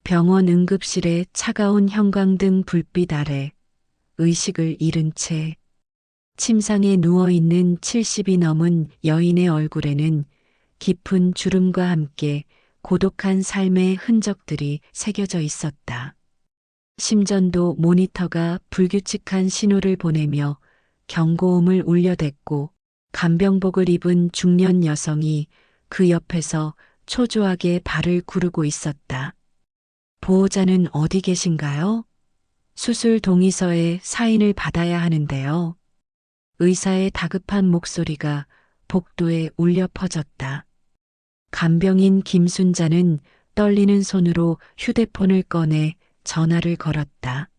병원 응급실의 차가운 형광등 불빛 아래 의식을 잃은 채 침상에 누워있는 70이 넘은 여인의 얼굴에는 깊은 주름과 함께 고독한 삶의 흔적들이 새겨져 있었다. 심전도 모니터가 불규칙한 신호를 보내며 경고음을 울려댔고 간병복을 입은 중년 여성이 그 옆에서 초조하게 발을 구르고 있었다. 보호자는 어디 계신가요? 수술 동의서에 사인을 받아야 하는데요. 의사의 다급한 목소리가 복도에 울려 퍼졌다. 간병인 김순자는 떨리는 손으로 휴대폰을 꺼내 전화를 걸었다.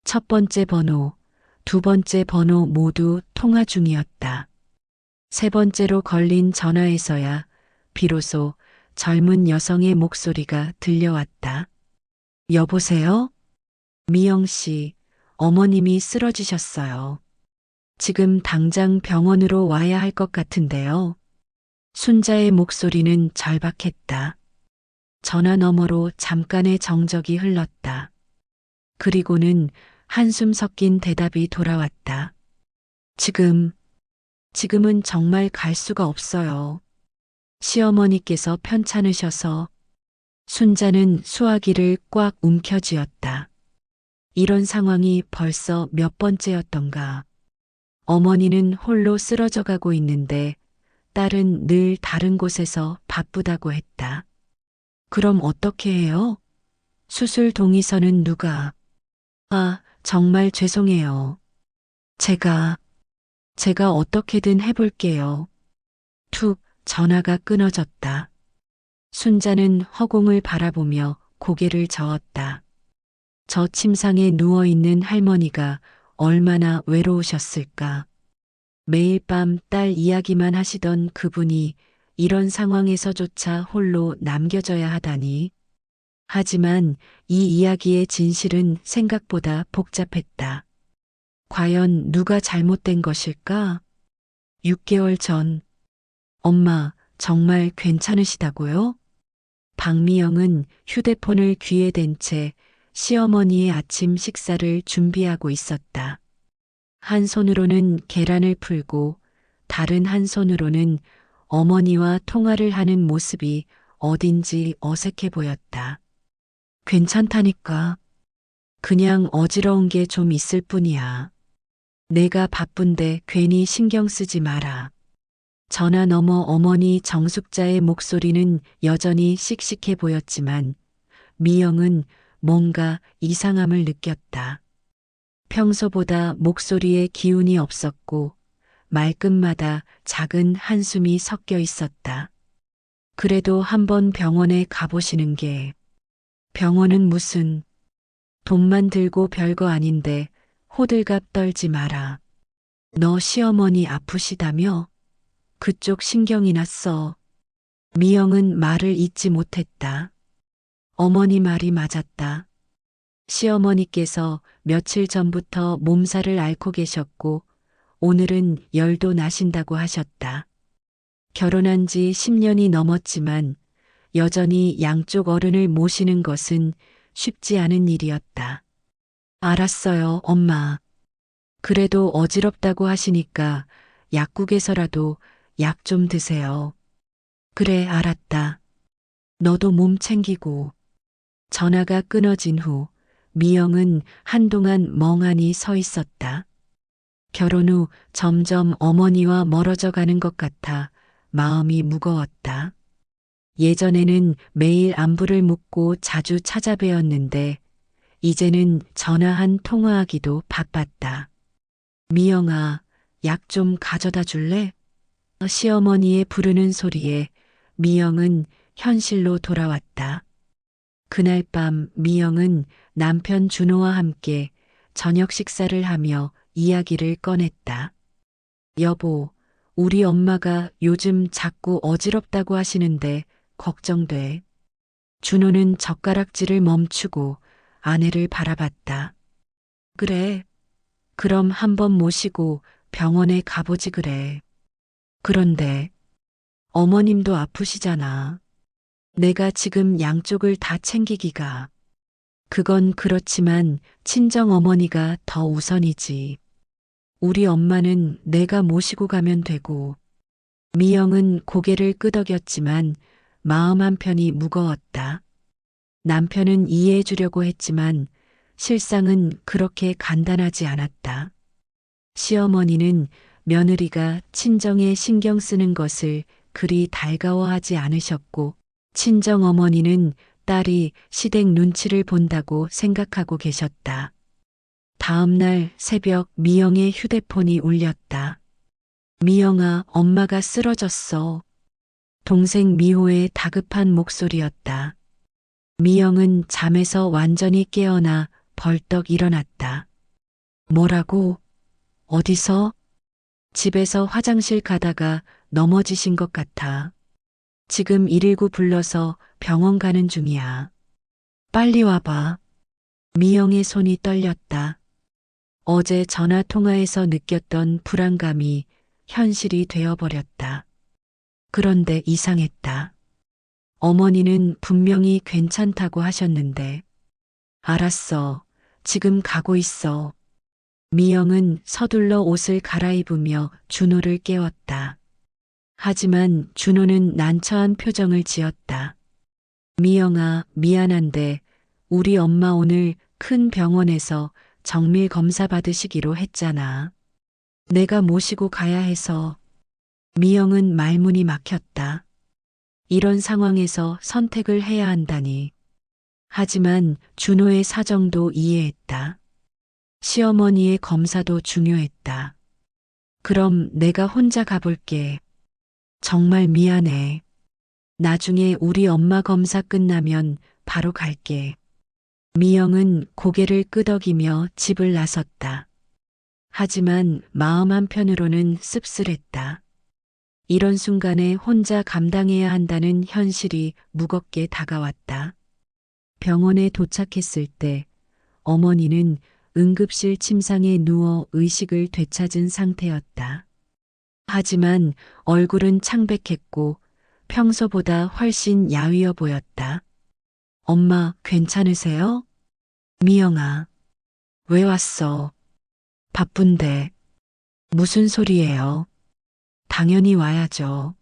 첫 번째 번호, 두 번째 번호 모두 통화 중이었다. 세 번째로 걸린 전화에서야 비로소 젊은 여성의 목소리가 들려왔다. 여보세요? 미영 씨, 어머님이 쓰러지셨어요. 지금 당장 병원으로 와야 할 것 같은데요. 순자의 목소리는 절박했다. 전화 너머로 잠깐의 정적이 흘렀다. 그리고는 한숨 섞인 대답이 돌아왔다. 지금은 정말 갈 수가 없어요. 시어머니께서 편찮으셔서. 순자는 수화기를 꽉 움켜쥐었다. 이런 상황이 벌써 몇 번째였던가. 어머니는 홀로 쓰러져 가고 있는데 딸은 늘 다른 곳에서 바쁘다고 했다. 그럼 어떻게 해요? 수술 동의서는 누가? 아, 정말 죄송해요. 제가 어떻게든 해볼게요. 툭 전화가 끊어졌다. 순자는 허공을 바라보며 고개를 저었다. 저 침상에 누워있는 할머니가 얼마나 외로우셨을까. 매일 밤 딸 이야기만 하시던 그분이 이런 상황에서조차 홀로 남겨져야 하다니. 하지만 이 이야기의 진실은 생각보다 복잡했다. 과연 누가 잘못된 것일까? 6개월 전, 엄마 정말 괜찮으시다고요? 박미영은 휴대폰을 귀에 댄 채 시어머니의 아침 식사를 준비하고 있었다. 한 손으로는 계란을 풀고 다른 한 손으로는 어머니와 통화를 하는 모습이 어딘지 어색해 보였다. 괜찮다니까. 그냥 어지러운 게 좀 있을 뿐이야. 내가 바쁜데 괜히 신경 쓰지 마라. 전화 너머 어머니 정숙자의 목소리는 여전히 씩씩해 보였지만 미영은 뭔가 이상함을 느꼈다. 평소보다 목소리에 기운이 없었고 말끝마다 작은 한숨이 섞여 있었다. 그래도 한번 병원에 가보시는 게. 병원은 무슨. 돈만 들고 별거 아닌데 호들갑 떨지 마라. 너 시어머니 아프시다며? 그쪽 신경이나 써. 미영은 말을 잇지 못했다. 어머니 말이 맞았다. 시어머니께서 며칠 전부터 몸살을 앓고 계셨고 오늘은 열도 나신다고 하셨다. 결혼한 지 10년이 넘었지만 여전히 양쪽 어른을 모시는 것은 쉽지 않은 일이었다. 알았어요, 엄마. 그래도 어지럽다고 하시니까 약국에서라도 약 좀 드세요. 그래, 알았다. 너도 몸 챙기고. 전화가 끊어진 후 미영은 한동안 멍하니 서 있었다. 결혼 후 점점 어머니와 멀어져 가는 것 같아 마음이 무거웠다. 예전에는 매일 안부를 묻고 자주 찾아뵈었는데 이제는 전화 한 통화하기도 바빴다. 미영아, 약 좀 가져다 줄래? 시어머니의 부르는 소리에 미영은 현실로 돌아왔다. 그날 밤 미영은 남편 준호와 함께 저녁 식사를 하며 이야기를 꺼냈다. 여보, 우리 엄마가 요즘 자꾸 어지럽다고 하시는데 걱정돼. 준호는 젓가락질을 멈추고 아내를 바라봤다. 그래. 그럼 한번 모시고 병원에 가보지 그래. 그런데 어머님도 아프시잖아. 내가 지금 양쪽을 다 챙기기가. 그건 그렇지만 친정 어머니가 더 우선이지. 우리 엄마는 내가 모시고 가면 되고. 미영은 고개를 끄덕였지만 마음 한편이 무거웠다. 남편은 이해해 주려고 했지만 실상은 그렇게 간단하지 않았다. 시어머니는 며느리가 친정에 신경 쓰는 것을 그리 달가워하지 않으셨고, 친정어머니는 딸이 시댁 눈치를 본다고 생각하고 계셨다. 다음 날 새벽 미영의 휴대폰이 울렸다. 미영아, 엄마가 쓰러졌어. 동생 미호의 다급한 목소리였다. 미영은 잠에서 완전히 깨어나 벌떡 일어났다. 뭐라고? 어디서? 집에서 화장실 가다가 넘어지신 것 같아. 지금 119 불러서 병원 가는 중이야. 빨리 와봐. 미영의 손이 떨렸다. 어제 전화 통화에서 느꼈던 불안감이 현실이 되어버렸다. 그런데 이상했다. 어머니는 분명히 괜찮다고 하셨는데. 알았어. 지금 가고 있어. 미영은 서둘러 옷을 갈아입으며 준호를 깨웠다. 하지만 준호는 난처한 표정을 지었다. 미영아, 미안한데 우리 엄마 오늘 큰 병원에서 정밀 검사 받으시기로 했잖아. 내가 모시고 가야 해서. 미영은 말문이 막혔다. 이런 상황에서 선택을 해야 한다니. 하지만 준호의 사정도 이해했다. 시어머니의 검사도 중요했다. 그럼 내가 혼자 가볼게. 정말 미안해. 나중에 우리 엄마 검사 끝나면 바로 갈게. 미영은 고개를 끄덕이며 집을 나섰다. 하지만 마음 한편으로는 씁쓸했다. 이런 순간에 혼자 감당해야 한다는 현실이 무겁게 다가왔다. 병원에 도착했을 때 어머니는 응급실 침상에 누워 의식을 되찾은 상태였다. 하지만 얼굴은 창백했고 평소보다 훨씬 야위어 보였다. 엄마, 괜찮으세요? 미영아, 왜 왔어? 바쁜데. 무슨 소리예요? 당연히 와야죠.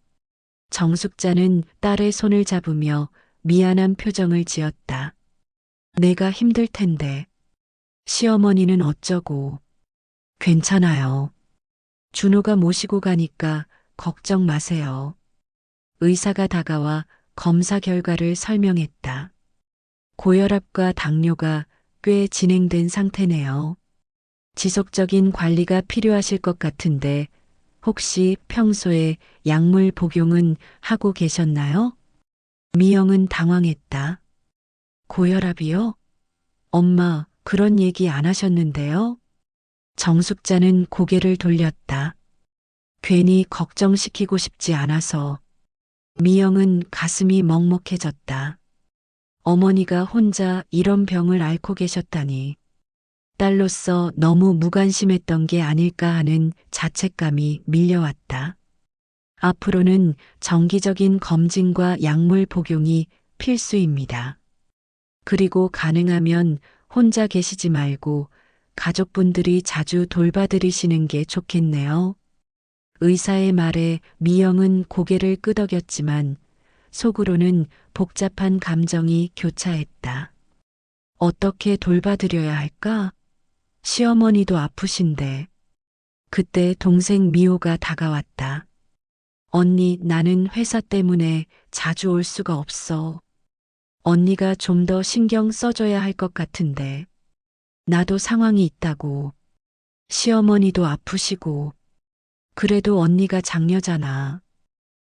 정숙자는 딸의 손을 잡으며 미안한 표정을 지었다. 내가 힘들 텐데. 시어머니는 어쩌고. 괜찮아요. 준호가 모시고 가니까 걱정 마세요. 의사가 다가와 검사 결과를 설명했다. 고혈압과 당뇨가 꽤 진행된 상태네요. 지속적인 관리가 필요하실 것 같은데 혹시 평소에 약물 복용은 하고 계셨나요? 미영은 당황했다. 고혈압이요? 엄마, 그런 얘기 안 하셨는데요? 정숙자는 고개를 돌렸다. 괜히 걱정시키고 싶지 않아서. 미영은 가슴이 먹먹해졌다. 어머니가 혼자 이런 병을 앓고 계셨다니. 딸로서 너무 무관심했던 게 아닐까 하는 자책감이 밀려왔다. 앞으로는 정기적인 검진과 약물 복용이 필수입니다. 그리고 가능하면 혼자 계시지 말고 가족분들이 자주 돌봐드리시는 게 좋겠네요. 의사의 말에 미영은 고개를 끄덕였지만 속으로는 복잡한 감정이 교차했다. 어떻게 돌봐드려야 할까? 시어머니도 아프신데. 그때 동생 미호가 다가왔다. 언니, 나는 회사 때문에 자주 올 수가 없어. 언니가 좀 더 신경 써줘야 할 것 같은데. 나도 상황이 있다고. 시어머니도 아프시고. 그래도 언니가 장녀잖아.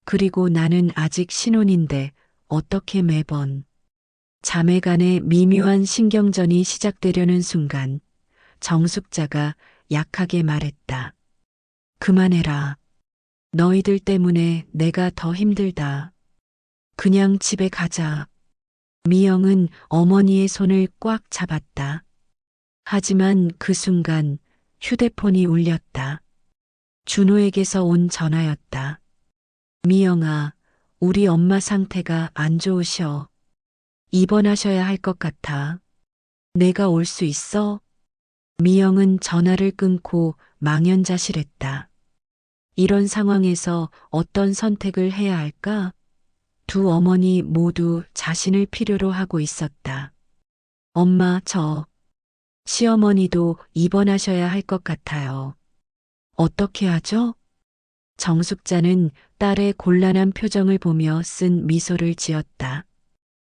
그리고 나는 아직 신혼인데 어떻게 매번. 자매 간의 미묘한 신경전이 시작되려는 순간 정숙자가 약하게 말했다. 그만해라. 너희들 때문에 내가 더 힘들다. 그냥 집에 가자. 미영은 어머니의 손을 꽉 잡았다. 하지만 그 순간 휴대폰이 울렸다. 준호에게서 온 전화였다. 미영아, 우리 엄마 상태가 안 좋으셔. 입원하셔야 할 것 같아. 내가 올 수 있어? 미영은 전화를 끊고 망연자실했다. 이런 상황에서 어떤 선택을 해야 할까? 두 어머니 모두 자신을 필요로 하고 있었다. 엄마, 시어머니도 입원하셔야 할 것 같아요. 어떻게 하죠? 정숙자는 딸의 곤란한 표정을 보며 쓴 미소를 지었다.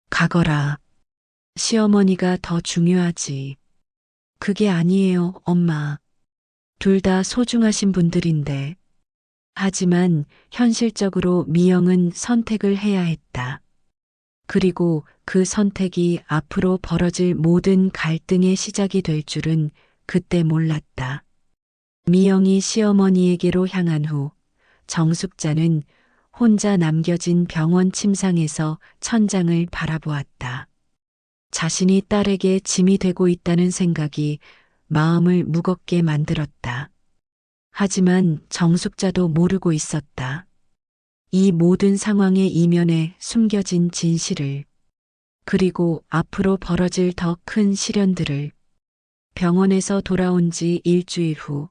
가거라. 시어머니가 더 중요하지. 그게 아니에요, 엄마. 둘 다 소중하신 분들인데. 하지만 현실적으로 미영은 선택을 해야 했다. 그리고 그 선택이 앞으로 벌어질 모든 갈등의 시작이 될 줄은 그때 몰랐다. 미영이 시어머니에게로 향한 후 정숙자는 혼자 남겨진 병원 침상에서 천장을 바라보았다. 자신이 딸에게 짐이 되고 있다는 생각이 마음을 무겁게 만들었다. 하지만 정숙자도 모르고 있었다. 이 모든 상황의 이면에 숨겨진 진실을, 그리고 앞으로 벌어질 더 큰 시련들을. 병원에서 돌아온 지 일주일 후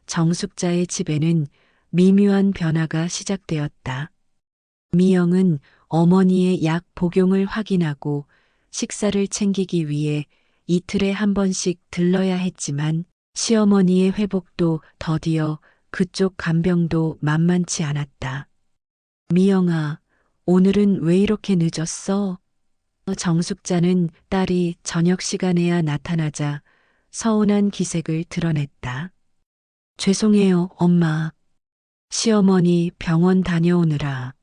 정숙자의 집에는 미묘한 변화가 시작되었다. 미영은 어머니의 약 복용을 확인하고 식사를 챙기기 위해 이틀에 한 번씩 들러야 했지만 시어머니의 회복도 더디어 그쪽 간병도 만만치 않았다. 미영아, 오늘은 왜 이렇게 늦었어? 정숙자는 딸이 저녁 시간에야 나타나자 서운한 기색을 드러냈다. 죄송해요, 엄마. 시어머니 병원 다녀오느라.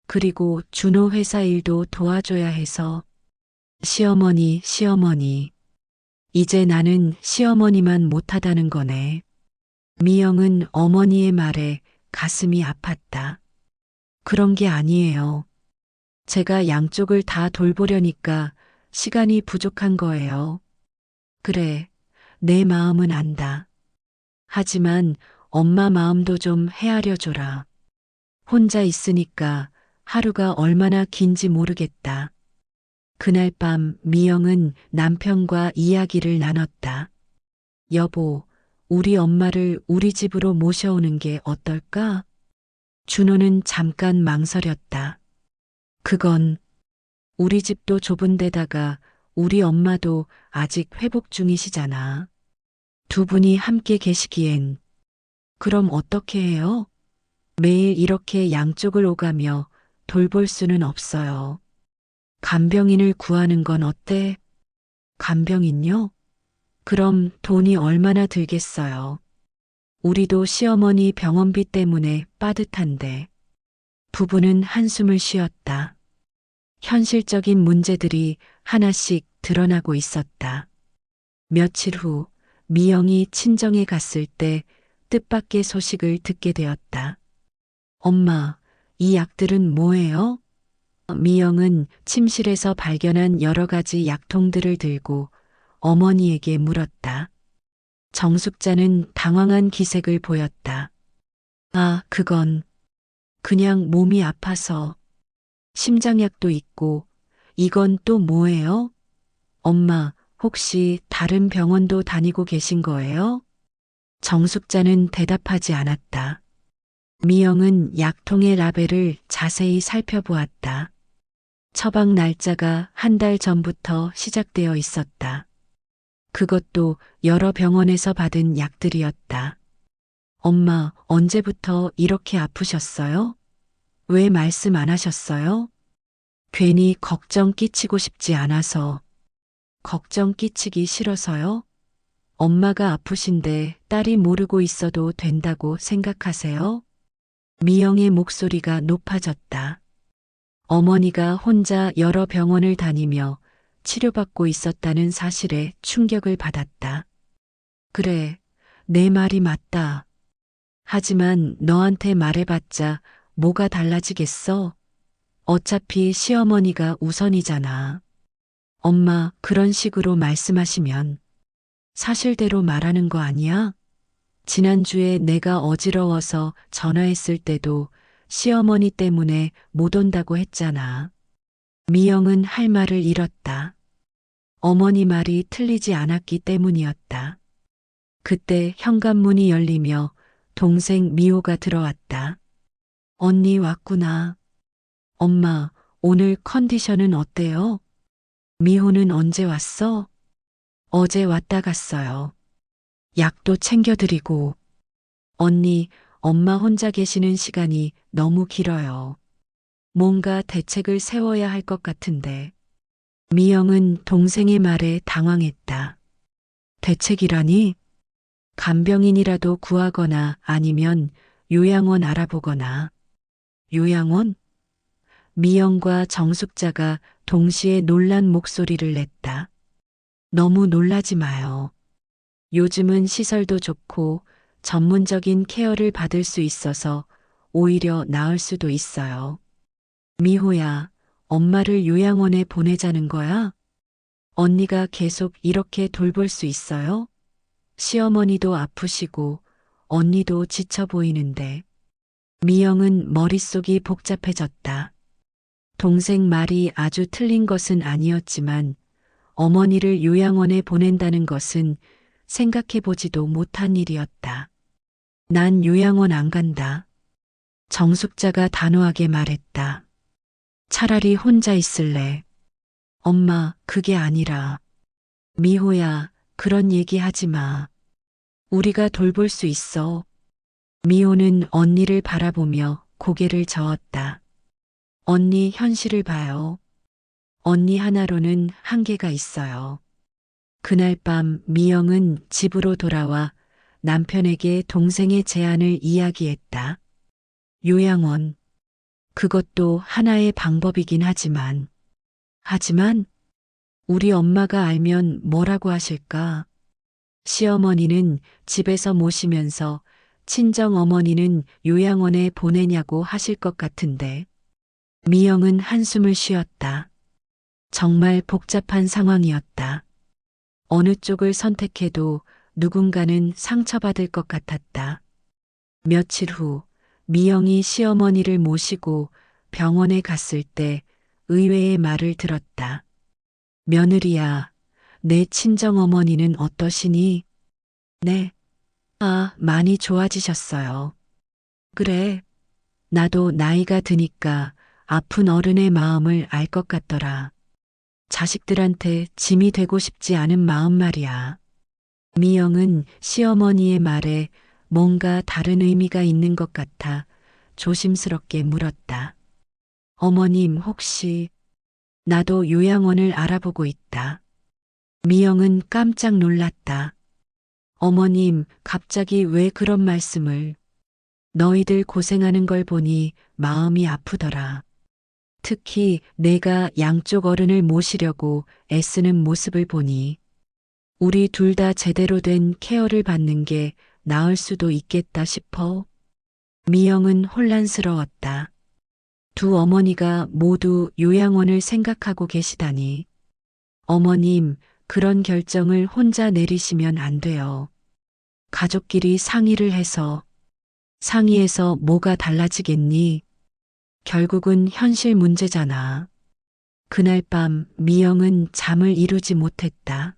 그리고 준호 회사 일도 도와줘야 해서. 시어머니. 이제 나는 시어머니만 못하다는 거네. 미영은 어머니의 말에 가슴이 아팠다. 그런 게 아니에요. 제가 양쪽을 다 돌보려니까 시간이 부족한 거예요. 그래, 내 마음은 안다. 하지만 엄마 마음도 좀 헤아려 줘라. 혼자 있으니까 하루가 얼마나 긴지 모르겠다. 그날 밤 미영은 남편과 이야기를 나눴다. 여보, 우리 엄마를 우리 집으로 모셔오는 게 어떨까? 준호는 잠깐 망설였다. 그건 우리 집도 좁은 데다가 우리 엄마도 아직 회복 중이시잖아. 두 분이 함께 계시기엔. 그럼 어떻게 해요? 매일 이렇게 양쪽을 오가며 돌볼 수는 없어요. 간병인을 구하는 건 어때? 간병인요? 그럼 돈이 얼마나 들겠어요? 우리도 시어머니 병원비 때문에 빠듯한데. 부부는 한숨을 쉬었다. 현실적인 문제들이 하나씩 드러나고 있었다. 며칠 후 미영이 친정에 갔을 때 뜻밖의 소식을 듣게 되었다. 엄마, 이 약들은 뭐예요? 미영은 침실에서 발견한 여러 가지 약통들을 들고 어머니에게 물었다. 정숙자는 당황한 기색을 보였다. 아, 그건 그냥 몸이 아파서. 심장약도 있고. 이건 또 뭐예요? 엄마, 혹시 다른 병원도 다니고 계신 거예요? 정숙자는 대답하지 않았다. 미영은 약통의 라벨을 자세히 살펴보았다. 처방 날짜가 한 달 전부터 시작되어 있었다. 그것도 여러 병원에서 받은 약들이었다. 엄마, 언제부터 이렇게 아프셨어요? 왜 말씀 안 하셨어요? 괜히 걱정 끼치고 싶지 않아서. 걱정 끼치기 싫어서요? 엄마가 아프신데 딸이 모르고 있어도 된다고 생각하세요? 미영의 목소리가 높아졌다. 어머니가 혼자 여러 병원을 다니며 치료받고 있었다는 사실에 충격을 받았다. 그래, 내 말이 맞다. 하지만 너한테 말해봤자 뭐가 달라지겠어? 어차피 시어머니가 우선이잖아. 엄마, 그런 식으로 말씀하시면 사실대로 말하는 거 아니야? 지난주에 내가 어지러워서 전화했을 때도 시어머니 때문에 못 온다고 했잖아. 미영은 할 말을 잃었다. 어머니 말이 틀리지 않았기 때문이었다. 그때 현관문이 열리며 동생 미호가 들어왔다. 언니 왔구나. 엄마, 오늘 컨디션은 어때요? 미호는 언제 왔어? 어제 왔다 갔어요. 약도 챙겨드리고. 언니, 엄마 혼자 계시는 시간이 너무 길어요. 뭔가 대책을 세워야 할 것 같은데. 미영은 동생의 말에 당황했다. 대책이라니? 간병인이라도 구하거나 아니면 요양원 알아보거나. 요양원? 미영과 정숙자가 동시에 놀란 목소리를 냈다. 너무 놀라지 마요. 요즘은 시설도 좋고 전문적인 케어를 받을 수 있어서 오히려 나을 수도 있어요. 미호야, 엄마를 요양원에 보내자는 거야? 언니가 계속 이렇게 돌볼 수 있어요? 시어머니도 아프시고 언니도 지쳐 보이는데. 미영은 머릿속이 복잡해졌다. 동생 말이 아주 틀린 것은 아니었지만 어머니를 요양원에 보낸다는 것은 생각해보지도 못한 일이었다. 난 요양원 안 간다. 정숙자가 단호하게 말했다. 차라리 혼자 있을래. 엄마, 그게 아니라. 미호야, 그런 얘기 하지 마. 우리가 돌볼 수 있어. 미호는 언니를 바라보며 고개를 저었다. 언니 현실을 봐요. 언니 하나로는 한계가 있어요. 그날 밤 미영은 집으로 돌아와 남편에게 동생의 제안을 이야기했다. 요양원. 그것도 하나의 방법이긴 하지만 우리 엄마가 알면 뭐라고 하실까? 시어머니는 집에서 모시면서 친정 어머니는 요양원에 보내냐고 하실 것 같은데. 미영은 한숨을 쉬었다. 정말 복잡한 상황이었다. 어느 쪽을 선택해도 누군가는 상처받을 것 같았다. 며칠 후 미영이 시어머니를 모시고 병원에 갔을 때 의외의 말을 들었다. 며느리야, 내 친정어머니는 어떠시니? 네. 아, 많이 좋아지셨어요. 그래. 나도 나이가 드니까 아픈 어른의 마음을 알 것 같더라. 자식들한테 짐이 되고 싶지 않은 마음 말이야. 미영은 시어머니의 말에 뭔가 다른 의미가 있는 것 같아 조심스럽게 물었다. 어머님 혹시 나도 요양원을 알아보고 있다. 미영은 깜짝 놀랐다. 어머님 갑자기 왜 그런 말씀을. 너희들 고생하는 걸 보니 마음이 아프더라. 특히 내가 양쪽 어른을 모시려고 애쓰는 모습을 보니 우리 둘 다 제대로 된 케어를 받는 게 나을 수도 있겠다 싶어. 미영은 혼란스러웠다. 두 어머니가 모두 요양원을 생각하고 계시다니. 어머님, 그런 결정을 혼자 내리시면 안 돼요. 가족끼리 상의해서 뭐가 달라지겠니? 결국은 현실 문제잖아. 그날 밤 미영은 잠을 이루지 못했다.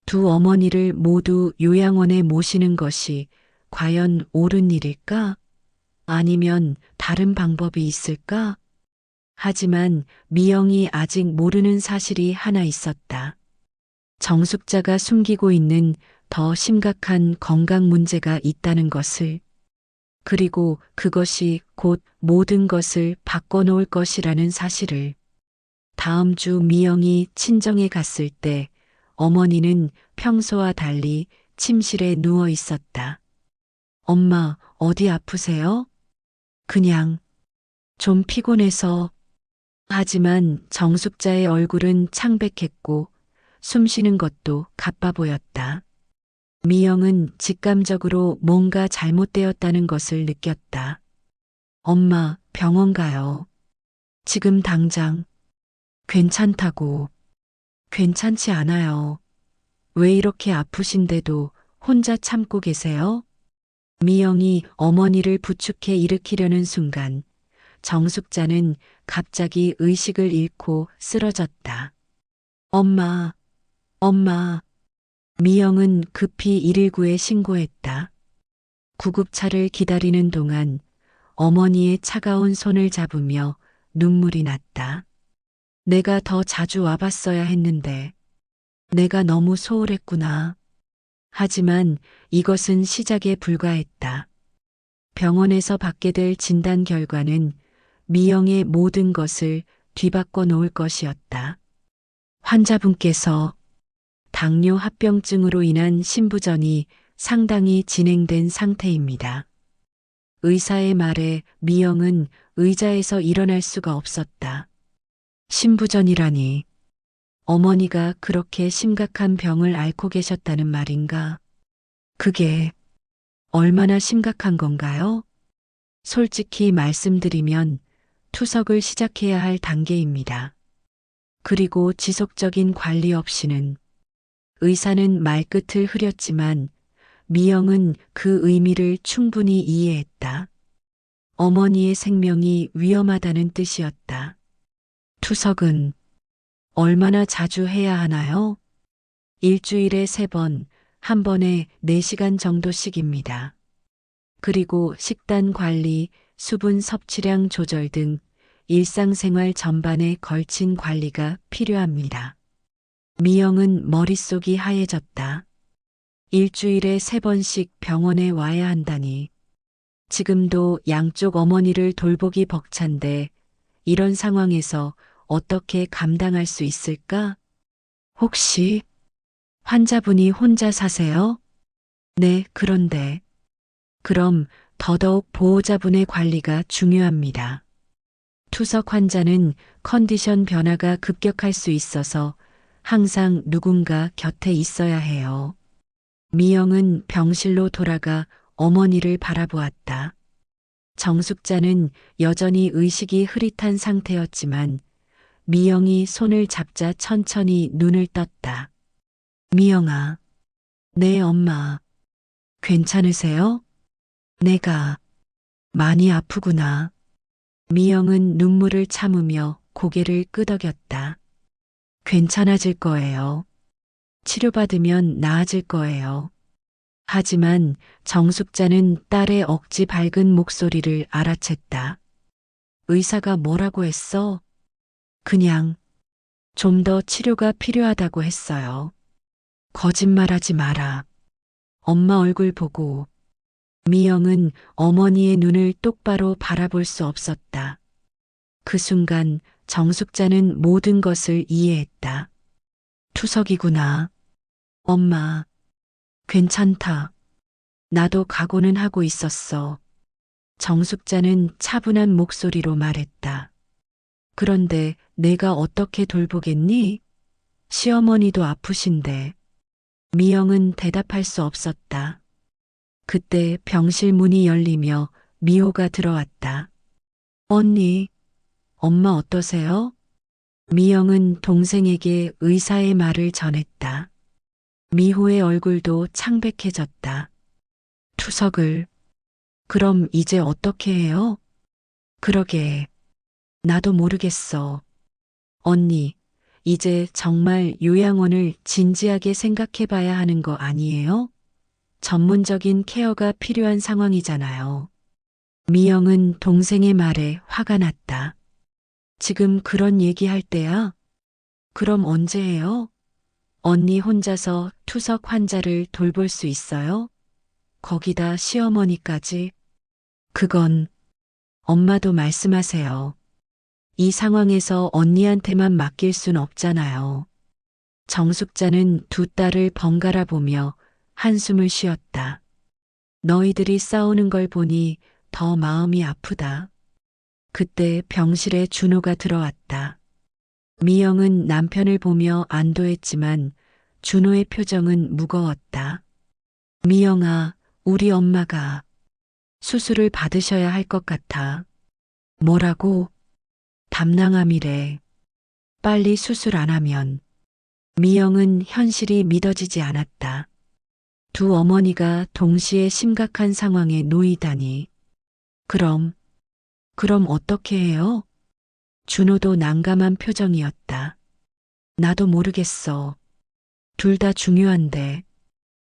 두 어머니를 모두 요양원에 모시는 것이 과연 옳은 일일까? 아니면 다른 방법이 있을까? 하지만 미영이 아직 모르는 사실이 하나 있었다. 정숙자가 숨기고 있는 더 심각한 건강 문제가 있다는 것을. 그리고 그것이 곧 모든 것을 바꿔놓을 것이라는 사실을. 다음 주 미영이 친정에 갔을 때 어머니는 평소와 달리 침실에 누워 있었다. 엄마, 어디 아프세요? 그냥 좀 피곤해서. 하지만 정숙자의 얼굴은 창백했고 숨 쉬는 것도 가빠 보였다. 미영은 직감적으로 뭔가 잘못되었다는 것을 느꼈다. 엄마, 병원 가요. 지금 당장. 괜찮다고. 괜찮지 않아요. 왜 이렇게 아프신데도 혼자 참고 계세요? 미영이 어머니를 부축해 일으키려는 순간 정숙자는 갑자기 의식을 잃고 쓰러졌다. 엄마, 엄마. 미영은 급히 119에 신고했다. 구급차를 기다리는 동안 어머니의 차가운 손을 잡으며 눈물이 났다. 내가 더 자주 와봤어야 했는데, 내가 너무 소홀했구나. 하지만 이것은 시작에 불과했다. 병원에서 받게 될 진단 결과는 미영의 모든 것을 뒤바꿔 놓을 것이었다. 환자분께서 당뇨 합병증으로 인한 심부전이 상당히 진행된 상태입니다. 의사의 말에 미영은 의자에서 일어날 수가 없었다. 심부전이라니. 어머니가 그렇게 심각한 병을 앓고 계셨다는 말인가? 그게 얼마나 심각한 건가요? 솔직히 말씀드리면 투석을 시작해야 할 단계입니다. 그리고 지속적인 관리 없이는. 의사는 말끝을 흐렸지만 미영은 그 의미를 충분히 이해했다. 어머니의 생명이 위험하다는 뜻이었다. 투석은 얼마나 자주 해야 하나요? 일주일에 3번, 한 번에 4시간 정도씩입니다. 그리고 식단 관리, 수분 섭취량 조절 등 일상생활 전반에 걸친 관리가 필요합니다. 미영은 머릿속이 하얘졌다. 일주일에 3번씩 병원에 와야 한다니. 지금도 양쪽 어머니를 돌보기 벅찬데 이런 상황에서 어떻게 감당할 수 있을까? 혹시 환자분이 혼자 사세요? 네, 그런데. 그럼 더더욱 보호자분의 관리가 중요합니다. 투석 환자는 컨디션 변화가 급격할 수 있어서 항상 누군가 곁에 있어야 해요. 미영은 병실로 돌아가 어머니를 바라보았다. 정숙자는 여전히 의식이 흐릿한 상태였지만 미영이 손을 잡자 천천히 눈을 떴다. 미영아, 네 엄마, 괜찮으세요? 내가 많이 아프구나. 미영은 눈물을 참으며 고개를 끄덕였다. 괜찮아질 거예요. 치료받으면 나아질 거예요. 하지만 정숙자는 딸의 억지 밝은 목소리를 알아챘다. 의사가 뭐라고 했어? 그냥 좀 더 치료가 필요하다고 했어요. 거짓말하지 마라. 엄마 얼굴 보고. 미영은 어머니의 눈을 똑바로 바라볼 수 없었다. 그 순간 정숙자는 모든 것을 이해했다. 투석이구나. 엄마, 괜찮다. 나도 각오는 하고 있었어. 정숙자는 차분한 목소리로 말했다. 그런데 내가 어떻게 돌보겠니? 시어머니도 아프신데. 미영은 대답할 수 없었다. 그때 병실 문이 열리며 미호가 들어왔다. 언니, 엄마 어떠세요? 미영은 동생에게 의사의 말을 전했다. 미호의 얼굴도 창백해졌다. 투석을. 그럼 이제 어떻게 해요? 그러게. 나도 모르겠어. 언니, 이제 정말 요양원을 진지하게 생각해 봐야 하는 거 아니에요? 전문적인 케어가 필요한 상황이잖아요. 미영은 동생의 말에 화가 났다. 지금 그런 얘기할 때야? 그럼 언제 해요? 언니 혼자서 투석 환자를 돌볼 수 있어요? 거기다 시어머니까지. 그건 엄마도 말씀하세요. 이 상황에서 언니한테만 맡길 순 없잖아요. 정숙자는 두 딸을 번갈아 보며 한숨을 쉬었다. 너희들이 싸우는 걸 보니 더 마음이 아프다. 그때 병실에 준호가 들어왔다. 미영은 남편을 보며 안도했지만 준호의 표정은 무거웠다. 미영아, 우리 엄마가 수술을 받으셔야 할 것 같아. 뭐라고? 담낭암이래. 빨리 수술 안 하면. 미영은 현실이 믿어지지 않았다. 두 어머니가 동시에 심각한 상황에 놓이다니. 그럼 그럼 어떻게 해요? 준호도 난감한 표정이었다. 나도 모르겠어. 둘 다 중요한데.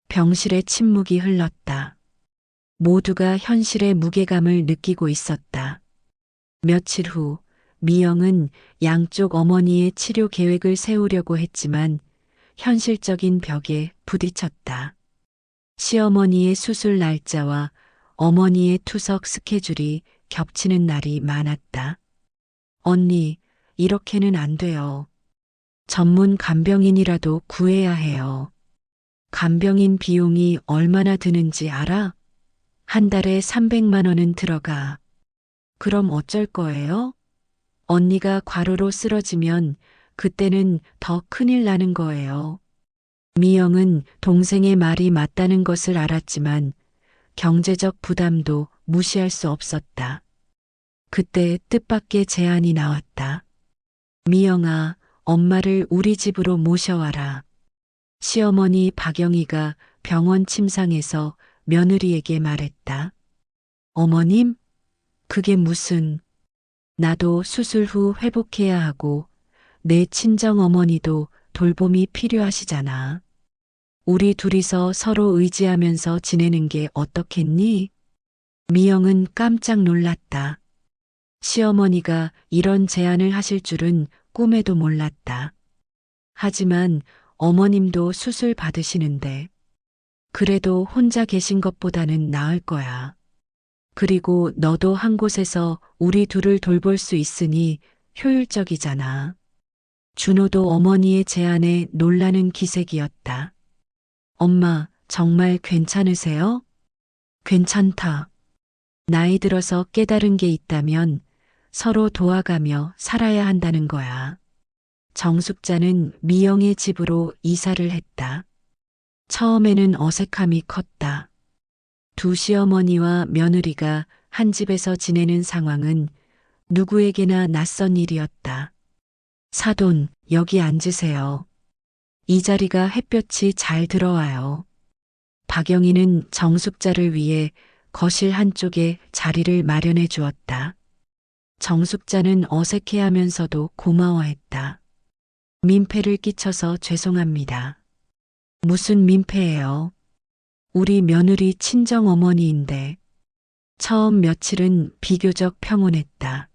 병실에 침묵이 흘렀다. 모두가 현실의 무게감을 느끼고 있었다. 며칠 후 미영은 양쪽 어머니의 치료 계획을 세우려고 했지만 현실적인 벽에 부딪혔다. 시어머니의 수술 날짜와 어머니의 투석 스케줄이 겹치는 날이 많았다. 언니, 이렇게는 안 돼요. 전문 간병인이라도 구해야 해요. 간병인 비용이 얼마나 드는지 알아? 한 달에 300만 원은 들어가. 그럼 어쩔 거예요? 언니가 과로로 쓰러지면 그때는 더 큰일 나는 거예요. 미영은 동생의 말이 맞다는 것을 알았지만 경제적 부담도 무시할 수 없었다. 그때 뜻밖의 제안이 나왔다. 미영아, 엄마를 우리 집으로 모셔와라. 시어머니 박영희가 병원 침상에서 며느리에게 말했다. 어머님? 그게 무슨... 나도 수술 후 회복해야 하고 내 친정 어머니도 돌봄이 필요하시잖아. 우리 둘이서 서로 의지하면서 지내는 게 어떻겠니? 미영은 깜짝 놀랐다. 시어머니가 이런 제안을 하실 줄은 꿈에도 몰랐다. 하지만 어머님도 수술 받으시는데 그래도 혼자 계신 것보다는 나을 거야. 그리고 너도 한 곳에서 우리 둘을 돌볼 수 있으니 효율적이잖아. 준호도 어머니의 제안에 놀라는 기색이었다. 엄마, 정말 괜찮으세요? 괜찮다. 나이 들어서 깨달은 게 있다면 서로 도와가며 살아야 한다는 거야. 정숙자는 미영의 집으로 이사를 했다. 처음에는 어색함이 컸다. 두 시어머니와 며느리가 한 집에서 지내는 상황은 누구에게나 낯선 일이었다. 사돈, 여기 앉으세요. 이 자리가 햇볕이 잘 들어와요. 박영희는 정숙자를 위해 거실 한쪽에 자리를 마련해 주었다. 정숙자는 어색해하면서도 고마워했다. 민폐를 끼쳐서 죄송합니다. 무슨 민폐예요? 우리 며느리 친정 어머니인데. 처음 며칠은 비교적 평온했다.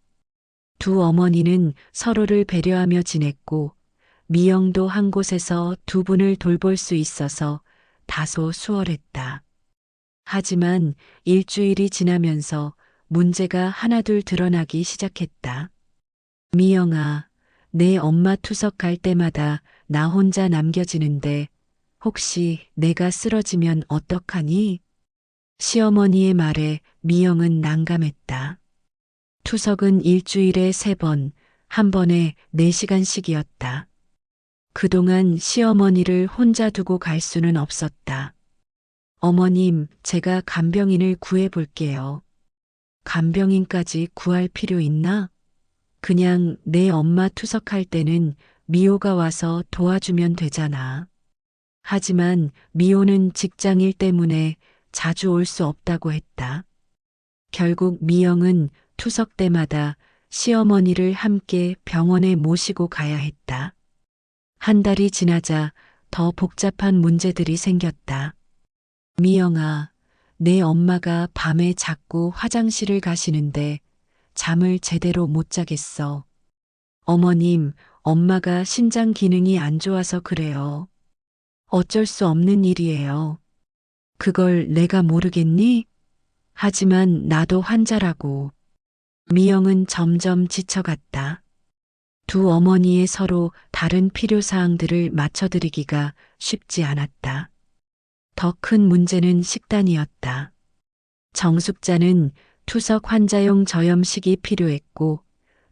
두 어머니는 서로를 배려하며 지냈고 미영도 한 곳에서 두 분을 돌볼 수 있어서 다소 수월했다. 하지만 일주일이 지나면서 문제가 하나둘 드러나기 시작했다. 미영아, 내 엄마 투석할 때마다 나 혼자 남겨지는데 혹시 내가 쓰러지면 어떡하니? 시어머니의 말에 미영은 난감했다. 투석은 일주일에 3번, 한 번에 4시간씩이었다. 그동안 시어머니를 혼자 두고 갈 수는 없었다. 어머님, 제가 간병인을 구해볼게요. 간병인까지 구할 필요 있나? 그냥 내 엄마 투석할 때는 미호가 와서 도와주면 되잖아. 하지만 미호는 직장일 때문에 자주 올 수 없다고 했다. 결국 미영은 투석 때마다 시어머니를 함께 병원에 모시고 가야 했다. 한 달이 지나자 더 복잡한 문제들이 생겼다. 미영아, 내 엄마가 밤에 자꾸 화장실을 가시는데 잠을 제대로 못 자겠어. 어머님, 엄마가 신장 기능이 안 좋아서 그래요. 어쩔 수 없는 일이에요. 그걸 내가 모르겠니? 하지만 나도 환자라고. 미영은 점점 지쳐갔다. 두 어머니의 서로 다른 필요사항들을 맞춰드리기가 쉽지 않았다. 더 큰 문제는 식단이었다. 정숙자는 투석 환자용 저염식이 필요했고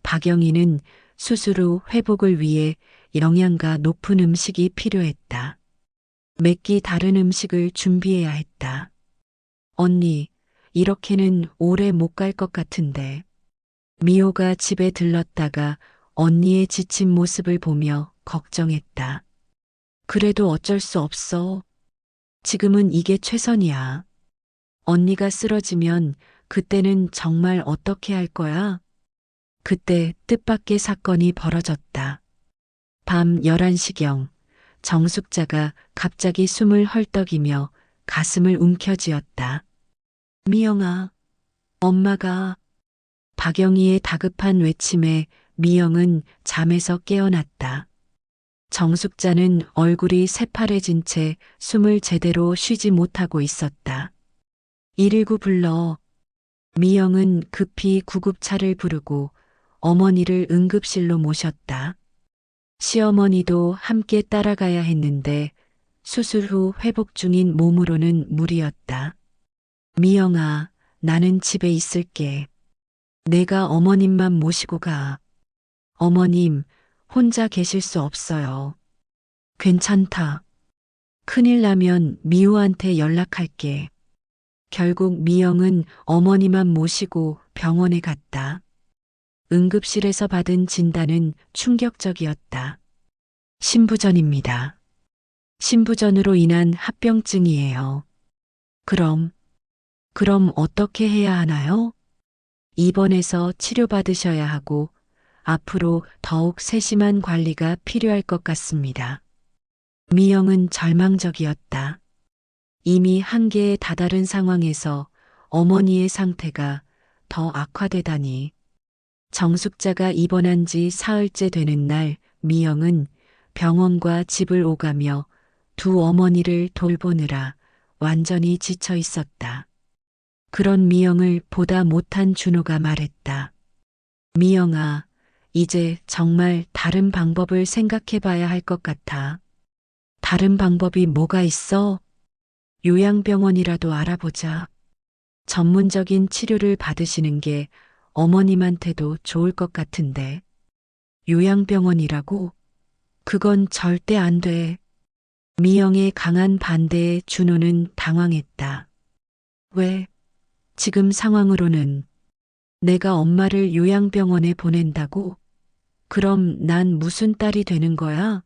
박영희는 수술 후 회복을 위해 영양가 높은 음식이 필요했다. 매끼 다른 음식을 준비해야 했다. 언니, 이렇게는 오래 못 갈 것 같은데. 미호가 집에 들렀다가 언니의 지친 모습을 보며 걱정했다. 그래도 어쩔 수 없어. 지금은 이게 최선이야. 언니가 쓰러지면 그때는 정말 어떻게 할 거야? 그때 뜻밖의 사건이 벌어졌다. 밤 11시경 정숙자가 갑자기 숨을 헐떡이며 가슴을 움켜쥐었다. 미영아, 엄마가. 박영희의 다급한 외침에 미영은 잠에서 깨어났다. 정숙자는 얼굴이 새파래진 채 숨을 제대로 쉬지 못하고 있었다. 119 불러. 미영은 급히 구급차를 부르고 어머니를 응급실로 모셨다. 시어머니도 함께 따라가야 했는데 수술 후 회복 중인 몸으로는 무리였다. 미영아, 나는 집에 있을게. 내가 어머님만 모시고 가. 어머님, 혼자 계실 수 없어요. 괜찮다. 큰일 나면 미호한테 연락할게. 결국 미영은 어머니만 모시고 병원에 갔다. 응급실에서 받은 진단은 충격적이었다. 신부전입니다. 신부전으로 인한 합병증이에요. 그럼 어떻게 해야 하나요? 입원해서 치료받으셔야 하고 앞으로 더욱 세심한 관리가 필요할 것 같습니다. 미영은 절망적이었다. 이미 한계에 다다른 상황에서 어머니의 상태가 더 악화되다니. 정숙자가 입원한 지 사흘째 되는 날 미영은 병원과 집을 오가며 두 어머니를 돌보느라 완전히 지쳐 있었다. 그런 미영을 보다 못한 준호가 말했다. 미영아, 이제 정말 다른 방법을 생각해 봐야 할 것 같아. 다른 방법이 뭐가 있어? 요양병원이라도 알아보자. 전문적인 치료를 받으시는 게 어머님한테도 좋을 것 같은데. 요양병원이라고? 그건 절대 안 돼. 미영의 강한 반대에 준호는 당황했다. 왜? 지금 상황으로는 내가 엄마를 요양병원에 보낸다고? 그럼 난 무슨 딸이 되는 거야?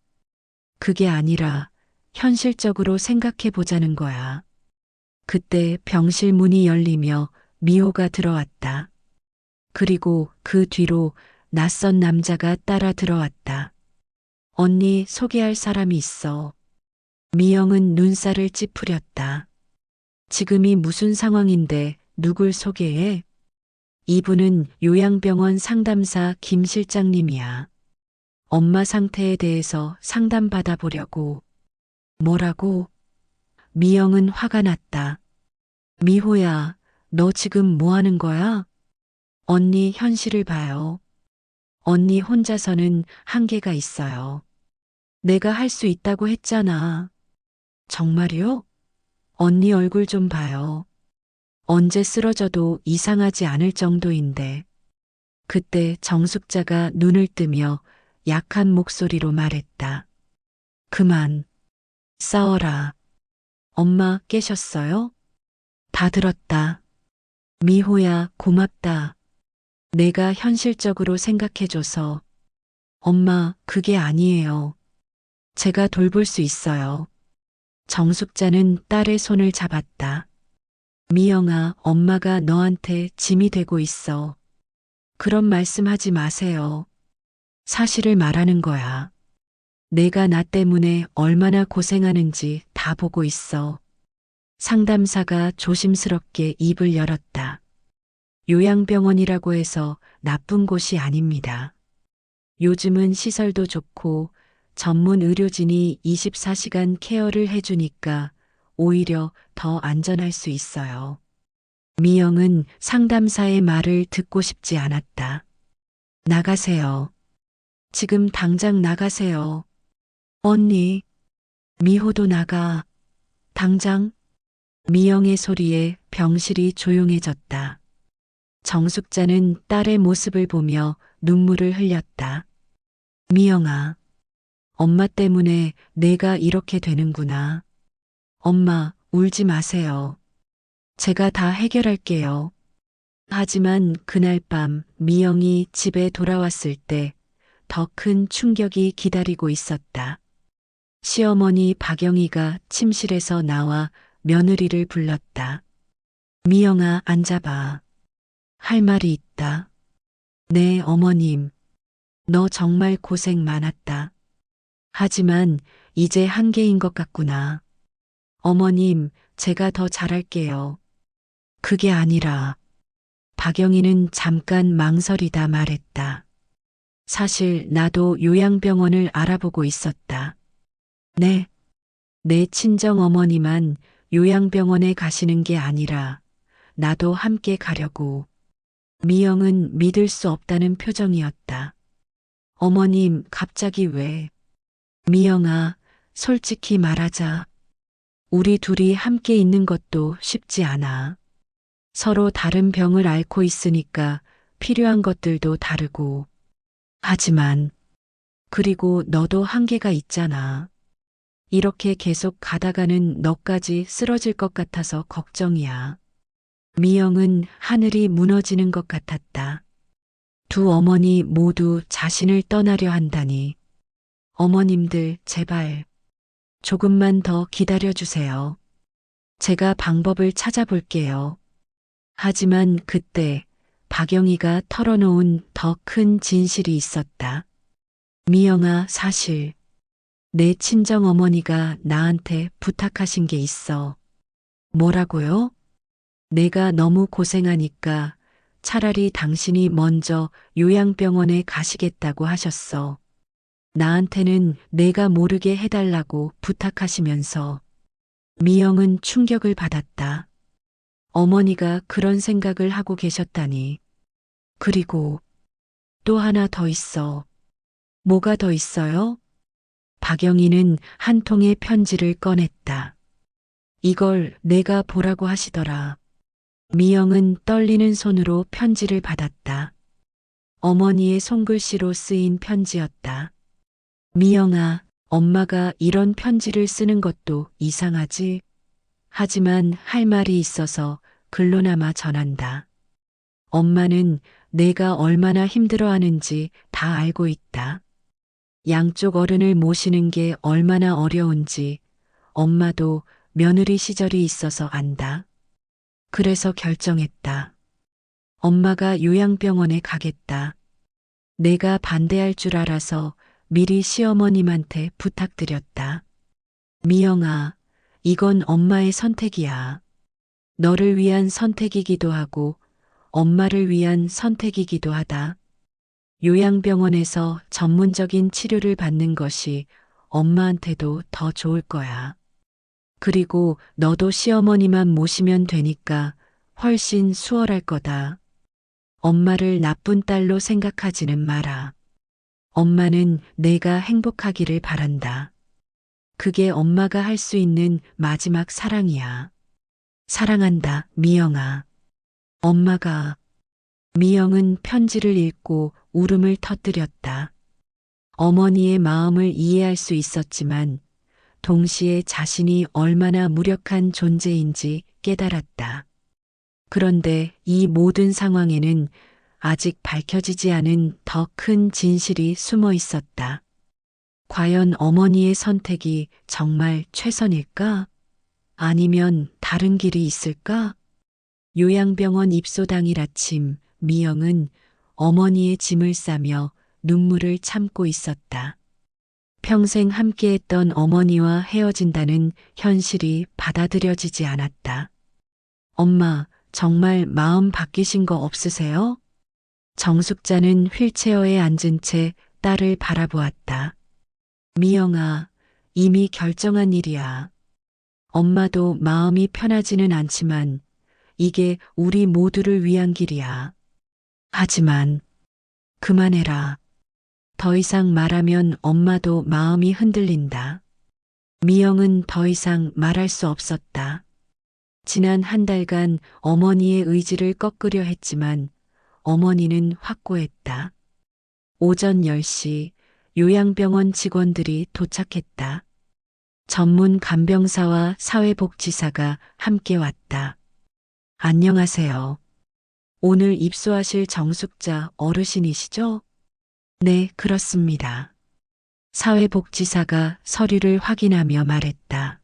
그게 아니라 현실적으로 생각해 보자는 거야. 그때 병실 문이 열리며 미호가 들어왔다. 그리고 그 뒤로 낯선 남자가 따라 들어왔다. 언니, 소개할 사람이 있어. 미영은 눈살을 찌푸렸다. 지금이 무슨 상황인데 누굴 소개해? 이분은 요양병원 상담사 김 실장님이야. 엄마 상태에 대해서 상담받아 보려고. 뭐라고? 미영은 화가 났다. 미호야, 너 지금 뭐 하는 거야? 언니 현실을 봐요. 언니 혼자서는 한계가 있어요. 내가 할 수 있다고 했잖아. 정말요? 언니 얼굴 좀 봐요. 언제 쓰러져도 이상하지 않을 정도인데. 그때 정숙자가 눈을 뜨며 약한 목소리로 말했다. 그만. 싸워라. 엄마 깨셨어요? 다 들었다. 미호야, 고맙다. 내가 현실적으로 생각해줘서. 엄마, 그게 아니에요. 제가 돌볼 수 있어요. 정숙자는 딸의 손을 잡았다. 미영아, 엄마가 너한테 짐이 되고 있어. 그런 말씀하지 마세요. 사실을 말하는 거야. 내가 나 때문에 얼마나 고생하는지 다 보고 있어. 상담사가 조심스럽게 입을 열었다. 요양병원이라고 해서 나쁜 곳이 아닙니다. 요즘은 시설도 좋고 전문 의료진이 24시간 케어를 해주니까 오히려 더 안전할 수 있어요. 미영은 상담사의 말을 듣고 싶지 않았다. 나가세요. 지금 당장 나가세요. 언니, 미호도 나가. 당장. 미영의 소리에 병실이 조용해졌다. 정숙자는 딸의 모습을 보며 눈물을 흘렸다. 미영아, 엄마 때문에 내가 이렇게 되는구나. 엄마, 울지 마세요. 제가 다 해결할게요. 하지만 그날 밤 미영이 집에 돌아왔을 때 더 큰 충격이 기다리고 있었다. 시어머니 박영희가 침실에서 나와 며느리를 불렀다. 미영아, 앉아봐. 할 말이 있다. 네, 어머님. 너 정말 고생 많았다. 하지만 이제 한계인 것 같구나. 어머님, 제가 더 잘할게요. 그게 아니라 박영희는 잠깐 망설이다 말했다. 사실 나도 요양병원을 알아보고 있었다. 네, 내 친정 어머니만 요양병원에 가시는 게 아니라 나도 함께 가려고. 미영은 믿을 수 없다는 표정이었다. 어머님, 갑자기 왜? 미영아, 솔직히 말하자. 우리 둘이 함께 있는 것도 쉽지 않아. 서로 다른 병을 앓고 있으니까 필요한 것들도 다르고. 하지만, 그리고 너도 한계가 있잖아. 이렇게 계속 가다가는 너까지 쓰러질 것 같아서 걱정이야. 미영은 하늘이 무너지는 것 같았다. 두 어머니 모두 자신을 떠나려 한다니. 어머님들, 제발 조금만 더 기다려 주세요. 제가 방법을 찾아볼게요. 하지만 그때 박영희가 털어놓은 더 큰 진실이 있었다. 미영아, 사실 내 친정 어머니가 나한테 부탁하신 게 있어. 뭐라고요? 내가 너무 고생하니까 차라리 당신이 먼저 요양병원에 가시겠다고 하셨어. 나한테는 내가 모르게 해달라고 부탁하시면서. 미영은 충격을 받았다. 어머니가 그런 생각을 하고 계셨다니. 그리고 또 하나 더 있어. 뭐가 더 있어요? 박영희는 한 통의 편지를 꺼냈다. 이걸 내가 보라고 하시더라. 미영은 떨리는 손으로 편지를 받았다. 어머니의 손글씨로 쓰인 편지였다. 미영아, 엄마가 이런 편지를 쓰는 것도 이상하지? 하지만 할 말이 있어서 글로나마 전한다. 엄마는 내가 얼마나 힘들어하는지 다 알고 있다. 양쪽 어른을 모시는 게 얼마나 어려운지 엄마도 며느리 시절이 있어서 안다. 그래서 결정했다. 엄마가 요양병원에 가겠다. 내가 반대할 줄 알아서 미리 시어머님한테 부탁드렸다. 미영아, 이건 엄마의 선택이야. 너를 위한 선택이기도 하고 엄마를 위한 선택이기도 하다. 요양병원에서 전문적인 치료를 받는 것이 엄마한테도 더 좋을 거야. 그리고 너도 시어머니만 모시면 되니까 훨씬 수월할 거다. 엄마를 나쁜 딸로 생각하지는 마라. 엄마는 내가 행복하기를 바란다. 그게 엄마가 할 수 있는 마지막 사랑이야. 사랑한다, 미영아. 엄마가. 미영은 편지를 읽고 울음을 터뜨렸다. 어머니의 마음을 이해할 수 있었지만 동시에 자신이 얼마나 무력한 존재인지 깨달았다. 그런데 이 모든 상황에는 아직 밝혀지지 않은 더 큰 진실이 숨어 있었다. 과연 어머니의 선택이 정말 최선일까? 아니면 다른 길이 있을까? 요양병원 입소 당일 아침, 미영은 어머니의 짐을 싸며 눈물을 참고 있었다. 평생 함께했던 어머니와 헤어진다는 현실이 받아들여지지 않았다. 엄마, 정말 마음 바뀌신 거 없으세요? 정숙자는 휠체어에 앉은 채 딸을 바라보았다. 미영아, 이미 결정한 일이야. 엄마도 마음이 편하지는 않지만 이게 우리 모두를 위한 길이야. 하지만 그만해라. 더 이상 말하면 엄마도 마음이 흔들린다. 미영은 더 이상 말할 수 없었다. 지난 한 달간 어머니의 의지를 꺾으려 했지만 어머니는 확고했다. 오전 10시 요양병원 직원들이 도착했다. 전문 간병사와 사회복지사가 함께 왔다. 안녕하세요. 오늘 입소하실 정숙자 어르신이시죠? 네, 그렇습니다. 사회복지사가 서류를 확인하며 말했다.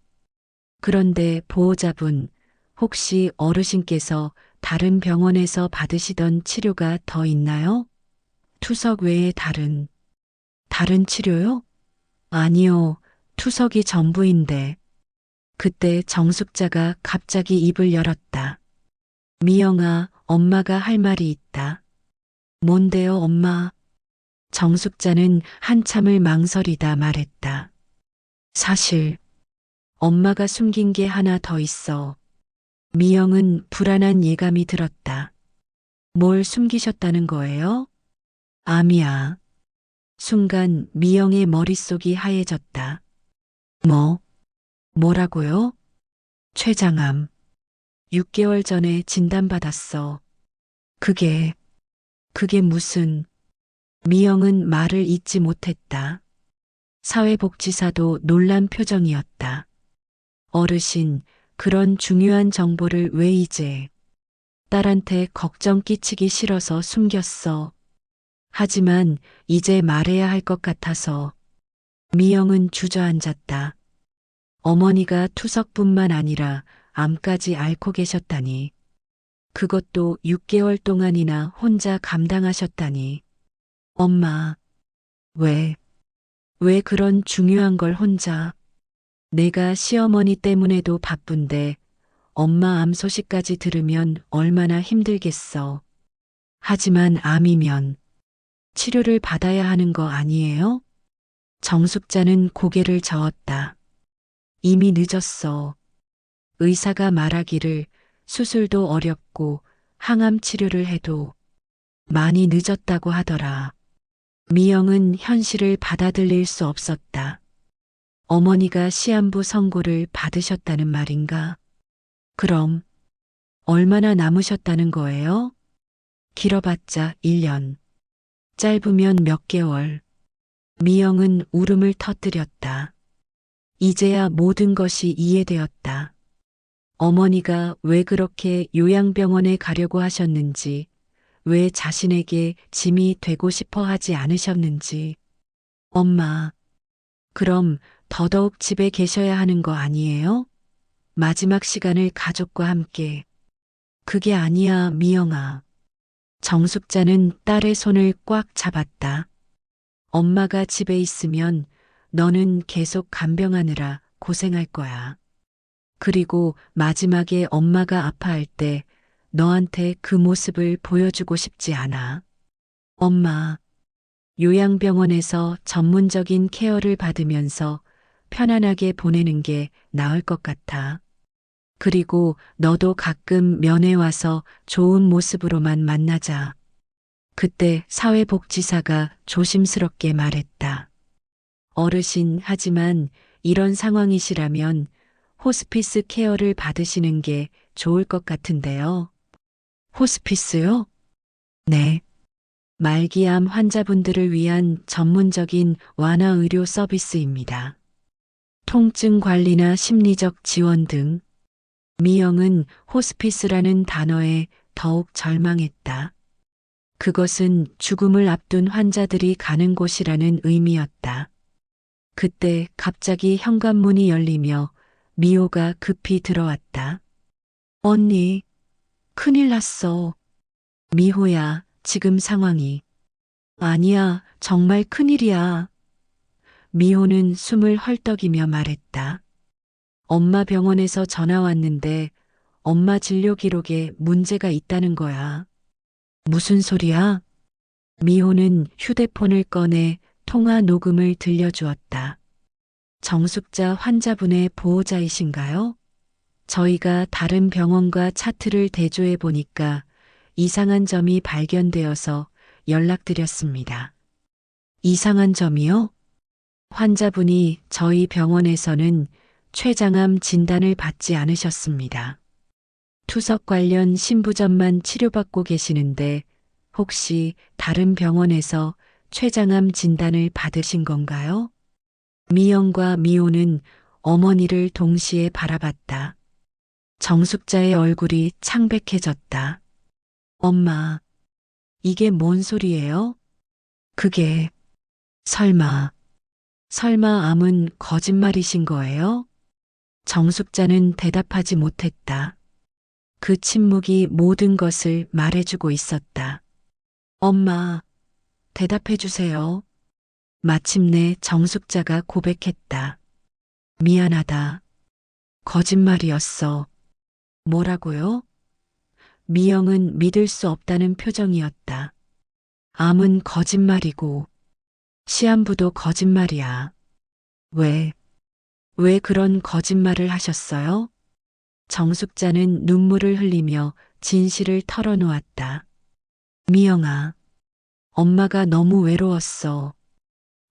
그런데 보호자분, 혹시 어르신께서 다른 병원에서 받으시던 치료가 더 있나요? 투석 외에 다른 치료요? 아니요, 투석이 전부인데. 그때 정숙자가 갑자기 입을 열었다. 미영아, 엄마가 할 말이 있다. 뭔데요, 엄마? 정숙자는 한참을 망설이다 말했다. 사실, 엄마가 숨긴 게 하나 더 있어. 미영은 불안한 예감이 들었다. 뭘 숨기셨다는 거예요? 암이야. 순간 미영의 머릿속이 하얘졌다. 뭐? 뭐라고요? 췌장암. 6개월 전에 진단받았어. 그게, 그게 무슨... 미영은 말을 잇지 못했다. 사회복지사도 놀란 표정이었다. 어르신, 그런 중요한 정보를 왜 이제... 딸한테 걱정 끼치기 싫어서 숨겼어. 하지만 이제 말해야 할 것 같아서. 미영은 주저앉았다. 어머니가 투석뿐만 아니라 암까지 앓고 계셨다니. 그것도 6개월 동안이나 혼자 감당하셨다니. 엄마, 왜, 왜 그런 중요한 걸 혼자? 내가 시어머니 때문에도 바쁜데 엄마 암 소식까지 들으면 얼마나 힘들겠어. 하지만 암이면 치료를 받아야 하는 거 아니에요? 정숙자는 고개를 저었다. 이미 늦었어. 의사가 말하기를 수술도 어렵고 항암 치료를 해도 많이 늦었다고 하더라. 미영은 현실을 받아들일 수 없었다. 어머니가 시한부 선고를 받으셨다는 말인가? 그럼 얼마나 남으셨다는 거예요? 길어봤자 1년. 짧으면 몇 개월. 미영은 울음을 터뜨렸다. 이제야 모든 것이 이해되었다. 어머니가 왜 그렇게 요양병원에 가려고 하셨는지, 왜 자신에게 짐이 되고 싶어 하지 않으셨는지. 엄마, 그럼 더더욱 집에 계셔야 하는 거 아니에요? 마지막 시간을 가족과 함께. 그게 아니야, 미영아. 정숙자는 딸의 손을 꽉 잡았다. 엄마가 집에 있으면 너는 계속 간병하느라 고생할 거야. 그리고 마지막에 엄마가 아파할 때 너한테 그 모습을 보여주고 싶지 않아. 엄마, 요양병원에서 전문적인 케어를 받으면서 편안하게 보내는 게 나을 것 같아. 그리고 너도 가끔 면회 와서 좋은 모습으로만 만나자. 그때 사회복지사가 조심스럽게 말했다. 어르신, 하지만 이런 상황이시라면 호스피스 케어를 받으시는 게 좋을 것 같은데요. 호스피스요? 네. 말기암 환자분들을 위한 전문적인 완화 의료 서비스입니다. 통증 관리나 심리적 지원 등. 미영은 호스피스라는 단어에 더욱 절망했다. 그것은 죽음을 앞둔 환자들이 가는 곳이라는 의미였다. 그때 갑자기 현관문이 열리며 미호가 급히 들어왔다. 언니, 큰일 났어. 미호야, 지금 상황이. 아니야, 정말 큰일이야. 미호는 숨을 헐떡이며 말했다. 엄마 병원에서 전화 왔는데 엄마 진료 기록에 문제가 있다는 거야. 무슨 소리야? 미호는 휴대폰을 꺼내 통화 녹음을 들려주었다. 정숙자 환자분의 보호자이신가요? 저희가 다른 병원과 차트를 대조해 보니까 이상한 점이 발견되어서 연락드렸습니다. 이상한 점이요? 환자분이 저희 병원에서는 췌장암 진단을 받지 않으셨습니다. 투석 관련 신부전만 치료받고 계시는데 혹시 다른 병원에서 췌장암 진단을 받으신 건가요? 미영과 미호는 어머니를 동시에 바라봤다. 정숙자의 얼굴이 창백해졌다. 엄마, 이게 뭔 소리예요? 그게, 설마 암은 거짓말이신 거예요? 정숙자는 대답하지 못했다. 그 침묵이 모든 것을 말해주고 있었다. 엄마, 대답해 주세요. 마침내 정숙자가 고백했다. 미안하다. 거짓말이었어. 뭐라고요? 미영은 믿을 수 없다는 표정이었다. 암은 거짓말이고, 시한부도 거짓말이야. 왜, 왜 그런 거짓말을 하셨어요? 정숙자는 눈물을 흘리며 진실을 털어놓았다. 미영아, 엄마가 너무 외로웠어.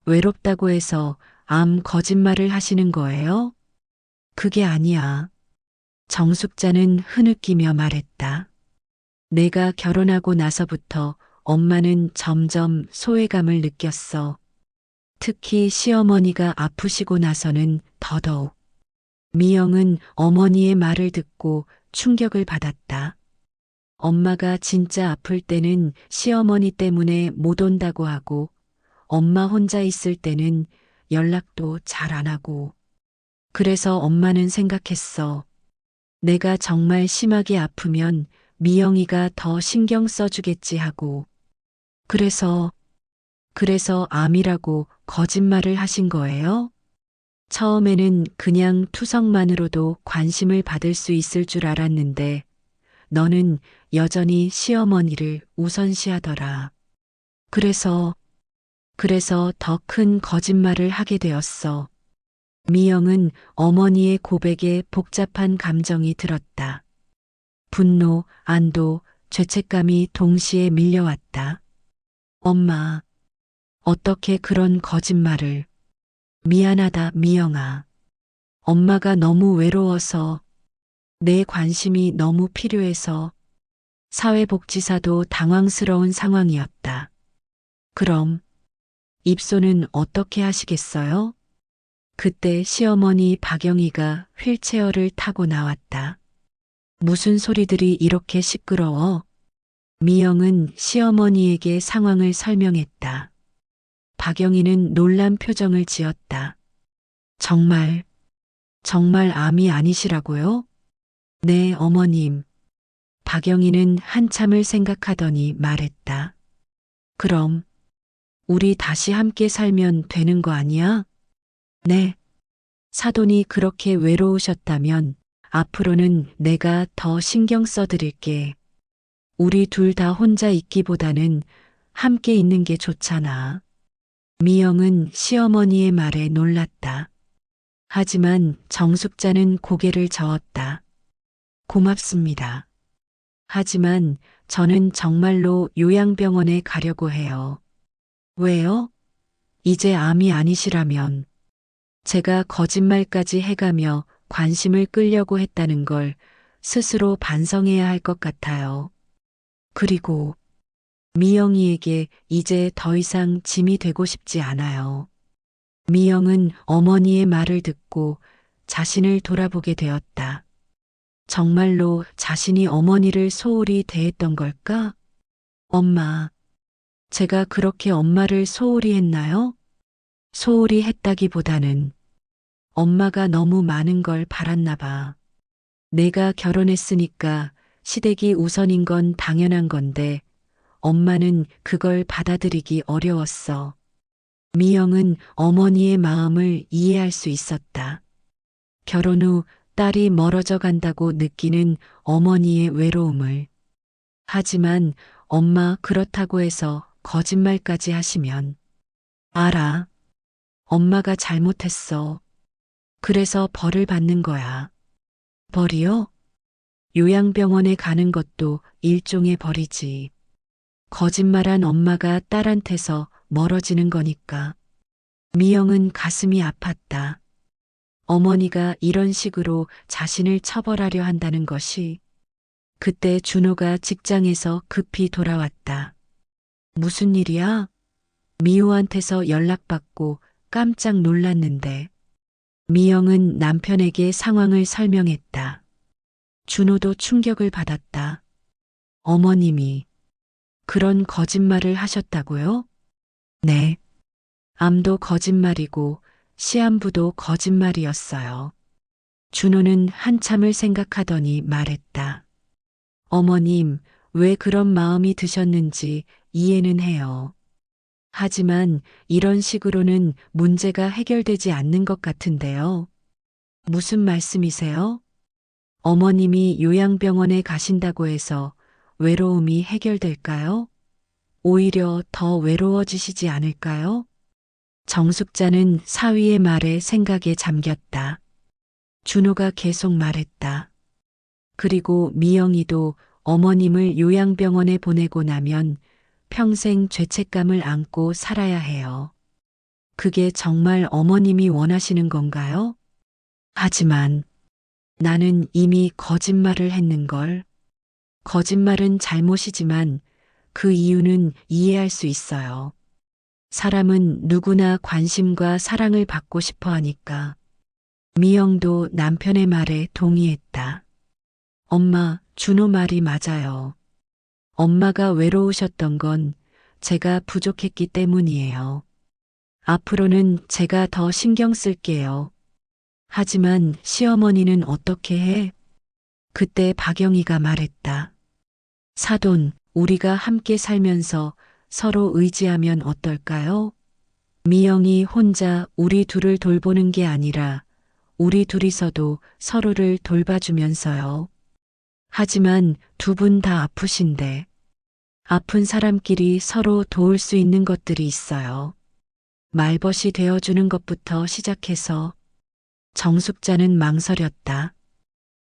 외롭다고 해서 암 거짓말을 하시는 거예요? 그게 아니야. 정숙자는 흐느끼며 말했다. 내가 결혼하고 나서부터 엄마는 점점 소외감을 느꼈어. 특히 시어머니가 아프시고 나서는 더더욱. 미영은 어머니의 말을 듣고 충격을 받았다. 엄마가 진짜 아플 때는 시어머니 때문에 못 온다고 하고, 엄마 혼자 있을 때는 연락도 잘 안 하고. 그래서 엄마는 생각했어. 내가 정말 심하게 아프면 미영이가 더 신경 써주겠지 하고. 그래서 암이라고 거짓말을 하신 거예요? 처음에는 그냥 투석만으로도 관심을 받을 수 있을 줄 알았는데, 너는 여전히 시어머니를 우선시하더라. 그래서 더 큰 거짓말을 하게 되었어. 미영은 어머니의 고백에 복잡한 감정이 들었다. 분노, 안도, 죄책감이 동시에 밀려왔다. 엄마, 어떻게 그런 거짓말을. 미안하다, 미영아. 엄마가 너무 외로워서, 내 관심이 너무 필요해서, 사회복지사도 당황스러운 상황이었다. 그럼, 입소는 어떻게 하시겠어요? 그때 시어머니 박영희가 휠체어를 타고 나왔다. 무슨 소리들이 이렇게 시끄러워? 미영은 시어머니에게 상황을 설명했다. 박영희는 놀란 표정을 지었다. 정말 암이 아니시라고요? 네, 어머님. 박영희는 한참을 생각하더니 말했다. 그럼, 우리 다시 함께 살면 되는 거 아니야? 네. 사돈이 그렇게 외로우셨다면 앞으로는 내가 더 신경 써드릴게. 우리 둘 다 혼자 있기보다는 함께 있는 게 좋잖아. 미영은 시어머니의 말에 놀랐다. 하지만 정숙자는 고개를 저었다. 고맙습니다. 하지만 저는 정말로 요양병원에 가려고 해요. 왜요? 이제 암이 아니시라면. 제가 거짓말까지 해가며 관심을 끌려고 했다는 걸 스스로 반성해야 할 것 같아요. 그리고 미영이에게 이제 더 이상 짐이 되고 싶지 않아요. 미영은 어머니의 말을 듣고 자신을 돌아보게 되었다. 정말로 자신이 어머니를 소홀히 대했던 걸까? 엄마, 제가 그렇게 엄마를 소홀히 했나요? 소홀히 했다기보다는 엄마가 너무 많은 걸 바랐나 봐. 내가 결혼했으니까 시댁이 우선인 건 당연한 건데 엄마는 그걸 받아들이기 어려웠어. 미영은 어머니의 마음을 이해할 수 있었다. 결혼 후 딸이 멀어져 간다고 느끼는 어머니의 외로움을. 하지만 엄마 그렇다고 해서 거짓말까지 하시면. 알아. 엄마가 잘못했어. 그래서 벌을 받는 거야. 벌이요? 요양병원에 가는 것도 일종의 벌이지. 거짓말한 엄마가 딸한테서 멀어지는 거니까. 미영은 가슴이 아팠다. 어머니가 이런 식으로 자신을 처벌하려 한다는 것이. 그때 준호가 직장에서 급히 돌아왔다. 무슨 일이야? 미호한테서 연락받고 깜짝 놀랐는데. 미영은 남편에게 상황을 설명했다. 준호도 충격을 받았다. 어머님이 그런 거짓말을 하셨다고요? 네. 암도 거짓말이고 시한부도 거짓말이었어요. 준호는 한참을 생각하더니 말했다. 어머님, 왜 그런 마음이 드셨는지 이해는 해요. 하지만 이런 식으로는 문제가 해결되지 않는 것 같은데요. 무슨 말씀이세요? 어머님이 요양병원에 가신다고 해서 외로움이 해결될까요? 오히려 더 외로워지시지 않을까요? 정숙자는 사위의 말에 생각에 잠겼다. 준호가 계속 말했다. 그리고 미영이도 어머님을 요양병원에 보내고 나면 평생 죄책감을 안고 살아야 해요. 그게 정말 어머님이 원하시는 건가요? 하지만 나는 이미 거짓말을 했는걸. 거짓말은 잘못이지만 그 이유는 이해할 수 있어요. 사람은 누구나 관심과 사랑을 받고 싶어 하니까. 미영도 남편의 말에 동의했다. 엄마, 준호 말이 맞아요. 엄마가 외로우셨던 건 제가 부족했기 때문이에요. 앞으로는 제가 더 신경 쓸게요. 하지만 시어머니는 어떻게 해? 그때 박영희가 말했다. 사돈, 우리가 함께 살면서 서로 의지하면 어떨까요? 미영이 혼자 우리 둘을 돌보는 게 아니라 우리 둘이서도 서로를 돌봐주면서요. 하지만 두 분 다 아프신데 아픈 사람끼리 서로 도울 수 있는 것들이 있어요. 말벗이 되어주는 것부터 시작해서 정숙자는 망설였다.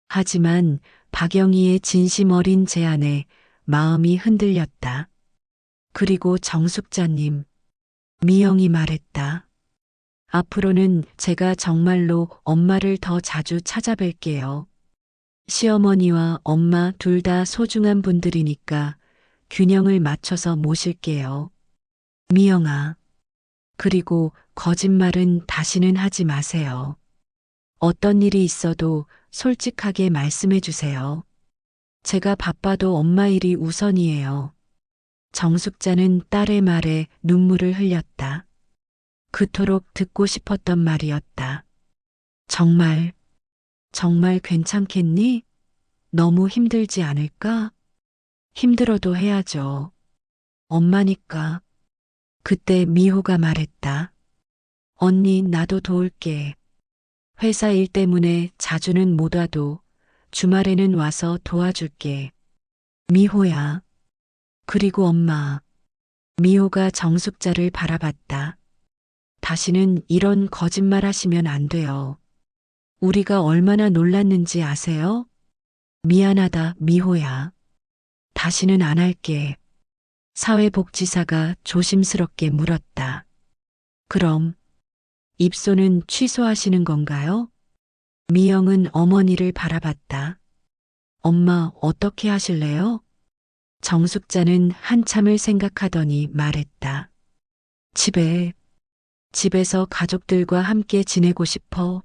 하지만 박영희의 진심 어린 제안에 마음이 흔들렸다. 그리고 정숙자님, 미영이 말했다. 앞으로는 제가 정말로 엄마를 더 자주 찾아뵐게요. 시어머니와 엄마 둘 다 소중한 분들이니까 균형을 맞춰서 모실게요. 미영아. 그리고 거짓말은 다시는 하지 마세요. 어떤 일이 있어도 솔직하게 말씀해 주세요. 제가 바빠도 엄마 일이 우선이에요. 정숙자는 딸의 말에 눈물을 흘렸다. 그토록 듣고 싶었던 말이었다. 정말, 정말 괜찮겠니? 너무 힘들지 않을까? 힘들어도 해야죠. 엄마니까. 그때 미호가 말했다. 언니, 나도 도울게. 회사 일 때문에 자주는 못 와도 주말에는 와서 도와줄게. 미호야. 그리고 엄마. 미호가 정숙자를 바라봤다. 다시는 이런 거짓말 하시면 안 돼요. 우리가 얼마나 놀랐는지 아세요? 미안하다, 미호야. 다시는 안 할게. 사회복지사가 조심스럽게 물었다. 그럼 입소는 취소하시는 건가요? 미영은 어머니를 바라봤다. 엄마, 어떻게 하실래요? 정숙자는 한참을 생각하더니 말했다. 집에서 가족들과 함께 지내고 싶어.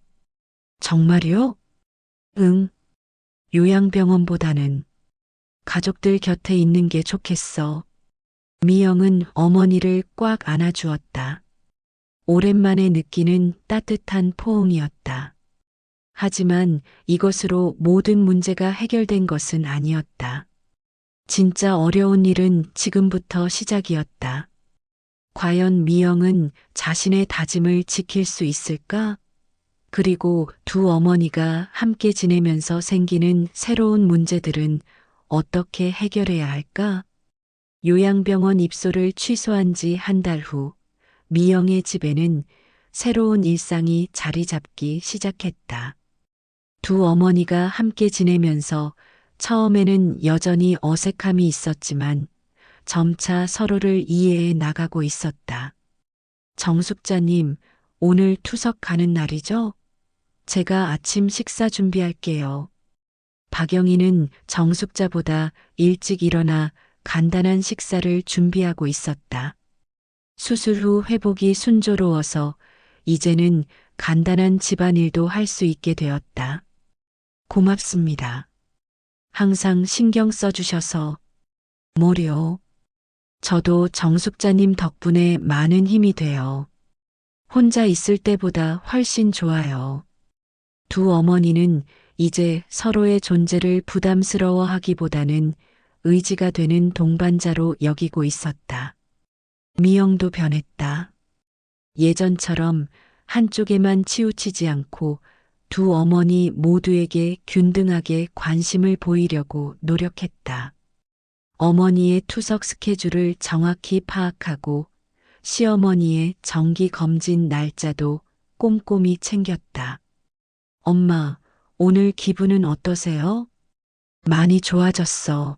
정말요? 응. 요양병원보다는 가족들 곁에 있는 게 좋겠어. 미영은 어머니를 꽉 안아주었다. 오랜만에 느끼는 따뜻한 포옹이었다. 하지만 이것으로 모든 문제가 해결된 것은 아니었다. 진짜 어려운 일은 지금부터 시작이었다. 과연 미영은 자신의 다짐을 지킬 수 있을까? 그리고 두 어머니가 함께 지내면서 생기는 새로운 문제들은 어떻게 해결해야 할까? 요양병원 입소를 취소한 지 한 달 후, 미영의 집에는 새로운 일상이 자리 잡기 시작했다. 두 어머니가 함께 지내면서 처음에는 여전히 어색함이 있었지만 점차 서로를 이해해 나가고 있었다. 정숙자님, 오늘 투석 가는 날이죠? 제가 아침 식사 준비할게요. 박영희는 정숙자보다 일찍 일어나 간단한 식사를 준비하고 있었다. 수술 후 회복이 순조로워서 이제는 간단한 집안일도 할 수 있게 되었다. 고맙습니다. 항상 신경 써주셔서. 뭐려. 저도 정숙자님 덕분에 많은 힘이 돼요. 혼자 있을 때보다 훨씬 좋아요. 두 어머니는 이제 서로의 존재를 부담스러워하기보다는 의지가 되는 동반자로 여기고 있었다. 미영도 변했다. 예전처럼 한쪽에만 치우치지 않고 두 어머니 모두에게 균등하게 관심을 보이려고 노력했다. 어머니의 투석 스케줄을 정확히 파악하고 시어머니의 정기 검진 날짜도 꼼꼼히 챙겼다. 엄마, 오늘 기분은 어떠세요? 많이 좋아졌어.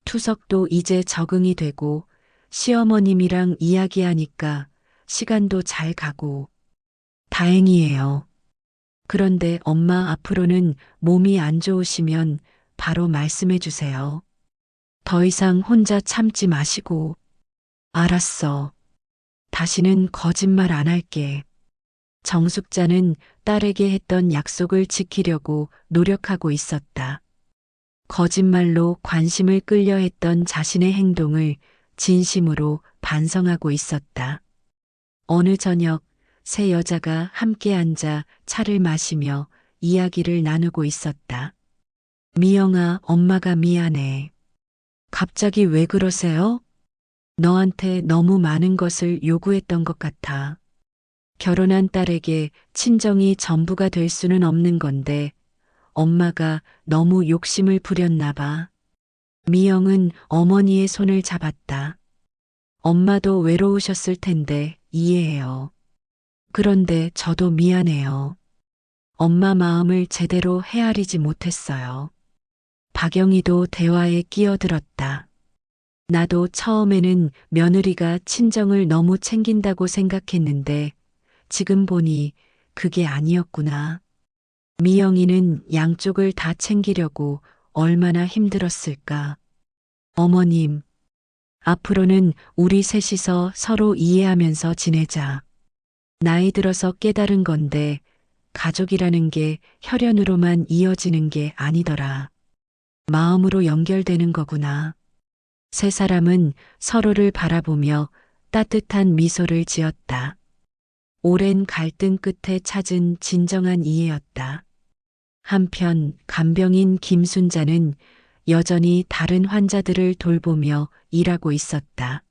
투석도 이제 적응이 되고 시어머님이랑 이야기하니까 시간도 잘 가고 다행이에요. 그런데 엄마 앞으로는 몸이 안 좋으시면 바로 말씀해 주세요. 더 이상 혼자 참지 마시고. 알았어. 다시는 거짓말 안 할게. 정숙자는 딸에게 했던 약속을 지키려고 노력하고 있었다. 거짓말로 관심을 끌려 했던 자신의 행동을 진심으로 반성하고 있었다. 어느 저녁 세 여자가 함께 앉아 차를 마시며 이야기를 나누고 있었다. 미영아, 엄마가 미안해. 갑자기 왜 그러세요? 너한테 너무 많은 것을 요구했던 것 같아. 결혼한 딸에게 친정이 전부가 될 수는 없는 건데 엄마가 너무 욕심을 부렸나 봐. 미영은 어머니의 손을 잡았다. 엄마도 외로우셨을 텐데 이해해요. 그런데 저도 미안해요. 엄마 마음을 제대로 헤아리지 못했어요. 박영희도 대화에 끼어들었다. 나도 처음에는 며느리가 친정을 너무 챙긴다고 생각했는데 지금 보니 그게 아니었구나. 미영이는 양쪽을 다 챙기려고 얼마나 힘들었을까. 어머님, 앞으로는 우리 셋이서 서로 이해하면서 지내자. 나이 들어서 깨달은 건데 가족이라는 게 혈연으로만 이어지는 게 아니더라. 마음으로 연결되는 거구나. 세 사람은 서로를 바라보며 따뜻한 미소를 지었다. 오랜 갈등 끝에 찾은 진정한 이해였다. 한편 간병인 김순자는 여전히 다른 환자들을 돌보며 일하고 있었다.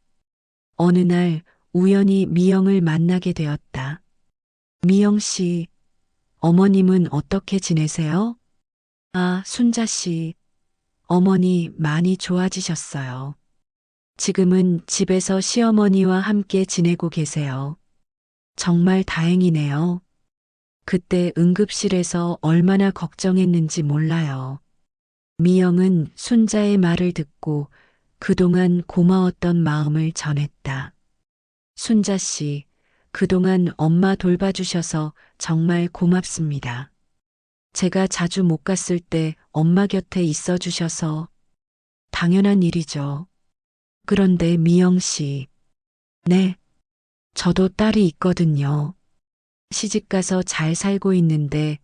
어느 날 우연히 미영을 만나게 되었다. 미영 씨, 어머님은 어떻게 지내세요? 아, 순자 씨, 어머니 많이 좋아지셨어요. 지금은 집에서 시어머니와 함께 지내고 계세요. 정말 다행이네요. 그때 응급실에서 얼마나 걱정했는지 몰라요. 미영은 순자의 말을 듣고 그동안 고마웠던 마음을 전했다. 순자 씨, 그동안 엄마 돌봐주셔서 정말 고맙습니다. 제가 자주 못 갔을 때 엄마 곁에 있어 주셔서 당연한 일이죠. 그런데 미영 씨, 네, 저도 딸이 있거든요. 시집가서 잘 살고 있는데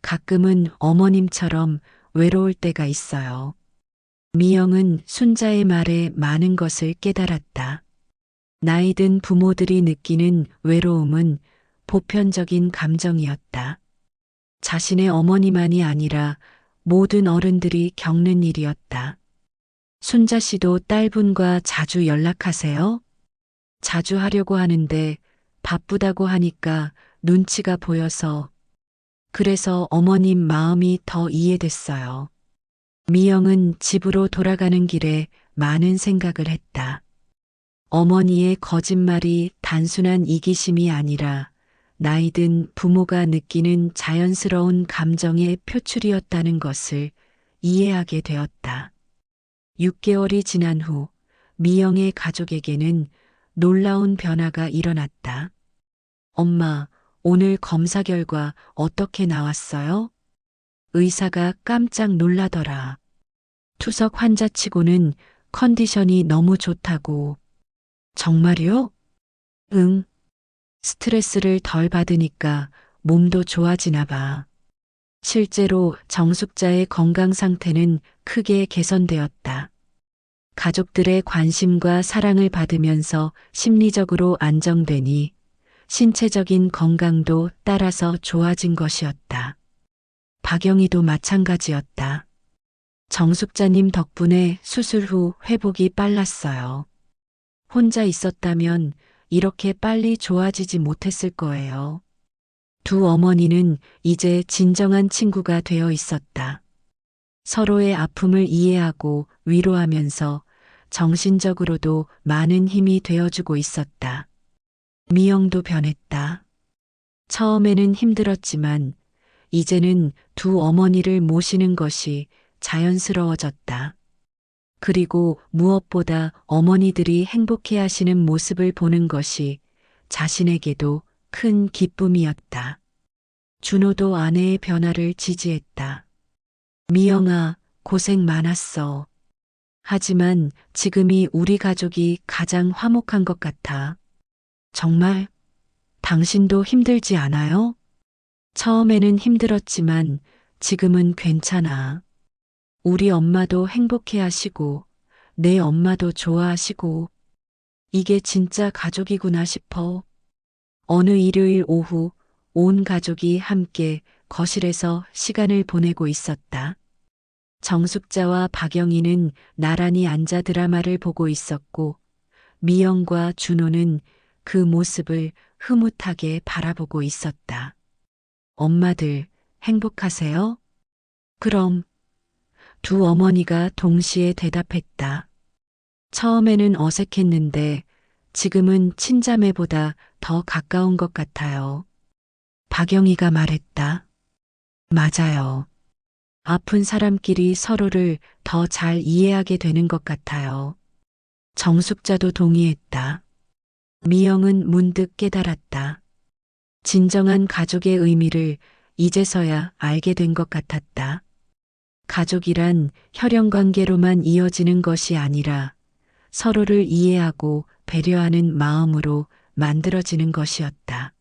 가끔은 어머님처럼 외로울 때가 있어요. 미영은 순자의 말에 많은 것을 깨달았다. 나이 든 부모들이 느끼는 외로움은 보편적인 감정이었다. 자신의 어머니만이 아니라 모든 어른들이 겪는 일이었다. 순자 씨도 딸분과 자주 연락하세요? 자주 하려고 하는데 바쁘다고 하니까 눈치가 보여서 그래서 어머님 마음이 더 이해됐어요. 미영은 집으로 돌아가는 길에 많은 생각을 했다. 어머니의 거짓말이 단순한 이기심이 아니라 나이 든 부모가 느끼는 자연스러운 감정의 표출이었다는 것을 이해하게 되었다. 6개월이 지난 후 미영의 가족에게는 놀라운 변화가 일어났다. 엄마, 오늘 검사 결과 어떻게 나왔어요? 의사가 깜짝 놀라더라. 투석 환자치고는 컨디션이 너무 좋다고. 정말요? 응. 스트레스를 덜 받으니까 몸도 좋아지나 봐. 실제로 정숙자의 건강 상태는 크게 개선되었다. 가족들의 관심과 사랑을 받으면서 심리적으로 안정되니 신체적인 건강도 따라서 좋아진 것이었다. 박영희도 마찬가지였다. 정숙자님 덕분에 수술 후 회복이 빨랐어요. 혼자 있었다면 이렇게 빨리 좋아지지 못했을 거예요. 두 어머니는 이제 진정한 친구가 되어 있었다. 서로의 아픔을 이해하고 위로하면서 정신적으로도 많은 힘이 되어주고 있었다. 미영도 변했다. 처음에는 힘들었지만 이제는 두 어머니를 모시는 것이 자연스러워졌다. 그리고 무엇보다 어머니들이 행복해 하시는 모습을 보는 것이 자신에게도 큰 기쁨이었다. 준호도 아내의 변화를 지지했다. 미영아, 고생 많았어. 하지만 지금이 우리 가족이 가장 화목한 것 같아. 정말 당신도 힘들지 않아요? 처음에는 힘들었지만 지금은 괜찮아. 우리 엄마도 행복해 하시고 내 엄마도 좋아하시고 이게 진짜 가족이구나 싶어. 어느 일요일 오후 온 가족이 함께 거실에서 시간을 보내고 있었다. 정숙자와 박영희는 나란히 앉아 드라마를 보고 있었고 미영과 준호는 그 모습을 흐뭇하게 바라보고 있었다. 엄마들 행복하세요? 그럼 두 어머니가 동시에 대답했다. 처음에는 어색했는데 지금은 친자매보다 더 가까운 것 같아요. 박영희가 말했다. 맞아요. 아픈 사람끼리 서로를 더 잘 이해하게 되는 것 같아요. 정숙자도 동의했다. 미영은 문득 깨달았다. 진정한 가족의 의미를 이제서야 알게 된 것 같았다. 가족이란 혈연 관계로만 이어지는 것이 아니라 서로를 이해하고 배려하는 마음으로 만들어지는 것이었다.